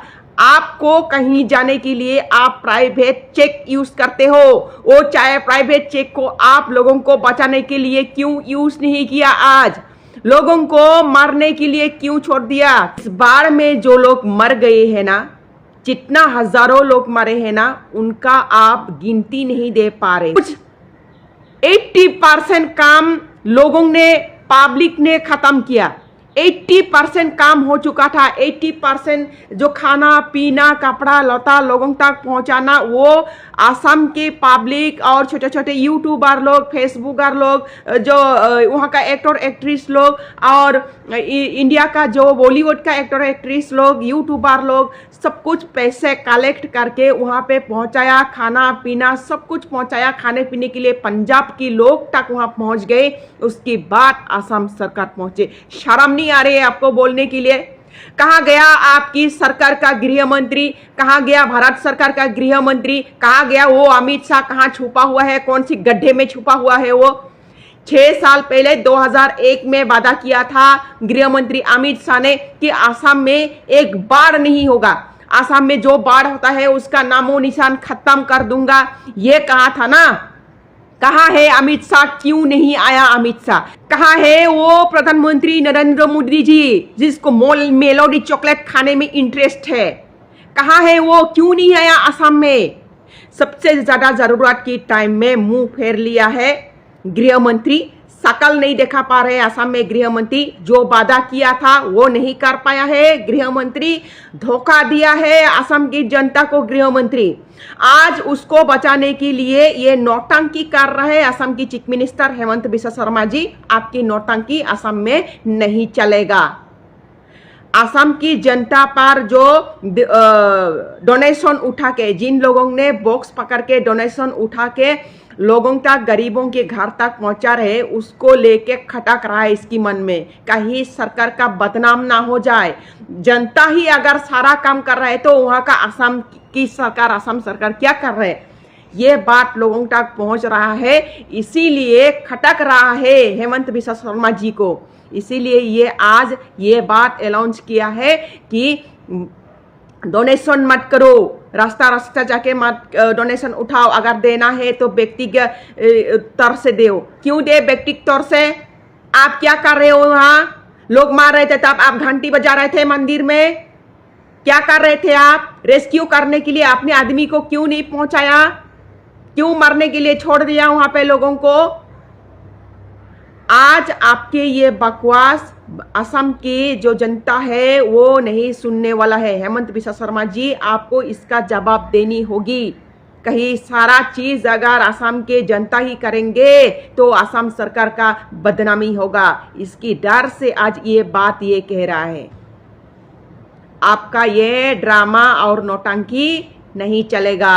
आपको कहीं जाने के लिए आप प्राइवेट चेक यूज करते हो, वो चाहे प्राइवेट चेक को आप लोगों को बचाने के लिए क्यों यूज नहीं किया? आज लोगों को मरने के लिए क्यों छोड़ दिया? इस बाढ़ में जो लोग मर गए हैं ना, जितना हजारों लोग मरे हैं ना, उनका आप गिनती नहीं दे पा रहे। कुछ 80% काम लोगों ने, पब्लिक ने खत्म किया। 80% काम हो चुका था। 80% जो खाना पीना कपड़ा लता लोगों तक पहुंचाना वो आसाम के पब्लिक और छोटे छोटे यूट्यूबर लोग, फेसबुकर लोग, जो वहाँ का एक्टर एक्ट्रेस लोग और इंडिया का जो बॉलीवुड का एक्टर एक्ट्रेस लोग, यूट्यूबर लोग, सब कुछ पैसे कलेक्ट करके वहाँ पे पहुँचाया। खाना पीना सब कुछ पहुँचाया। खाने पीने के लिए पंजाब के लोग तक वहाँ पहुँच गए। उसके बाद आसाम सरकार पहुँचे। शर्म नहीं आ रही है आपको बोलने के लिए? कहाँ गया आपकी सरकार का गृह मंत्री? कहाँ गया भारत सरकार का गृह मंत्री? कहाँ गया वो अमित शाह? कहाँ छुपा हुआ है? कौन सी गड्ढे में छुपा हुआ है वो? 6 साल पहले 2001 में वादा किया था गृह मंत्री अमित शाह ने कि आसाम में एक बाढ़ नहीं होगा। आसाम में जो बाढ़ होता है उसका नामो निशान खत्म कर दूंगा, ये कहा था ना। कहाँ है अमित शाह? क्यों नहीं आया अमित शाह? कहाँ है वो प्रधानमंत्री नरेंद्र मोदी जी जिसको मेलोडी चॉकलेट खाने में इंटरेस्ट है? कहाँ है वो? क्यों नहीं आया आसाम में? सबसे ज्यादा जरूरत की टाइम में मुंह फेर लिया है गृह मंत्री। शकल नहीं देखा पा रहे आसाम में गृह मंत्री। जो वादा किया था वो नहीं कर पाया है गृह मंत्री। धोखा दिया है आसाम की जनता को गृह मंत्री। आज उसको बचाने के लिए ये नौटंकी कर रहे हैं असम की चीफ मिनिस्टर हेमंत बिस्वा शर्मा जी। आपकी नौटंकी असम में नहीं चलेगा। असम की जनता पर जो डोनेशन उठा के, जिन लोगों ने बॉक्स पकड़ के डोनेशन उठा के लोगों तक, गरीबों के घर तक पहुंचा रहे, उसको लेके खटक रहा है इसकी मन में, कहीं सरकार का बदनाम ना हो जाए। जनता ही अगर सारा काम कर रहा है तो वहाँ का असम की सरकार, असम सरकार क्या कर रहे है? ये बात लोगों तक पहुंच रहा है, इसीलिए खटक रहा है हेमंत बिस्वा शर्मा जी को। इसीलिए ये आज ये बात अनाउंस किया है कि डोनेशन मत करो, रास्ता रास्ता जाके मत डोनेशन उठाओ। अगर देना है तो व्यक्तिगत तौर से दो। क्यों दे व्यक्तिगत तौर से? आप क्या कर रहे हो? वहाँ लोग मार रहे थे तब आप घंटी बजा रहे थे मंदिर में। क्या कर रहे थे आप? रेस्क्यू करने के लिए अपने आदमी को क्यों नहीं पहुंचाया? क्यों मरने के लिए छोड़ दिया वहां पे लोगों को? आज आपके ये बकवास असम की जो जनता है वो नहीं सुनने वाला है। हेमंत बिस्वा शर्मा जी, आपको इसका जवाब देनी होगी। कहीं सारा चीज अगर असम के जनता ही करेंगे तो असम सरकार का बदनामी होगा। इसकी डर से आज ये बात ये कह रहा है। आपका ये ड्रामा और नौटंकी नहीं चलेगा।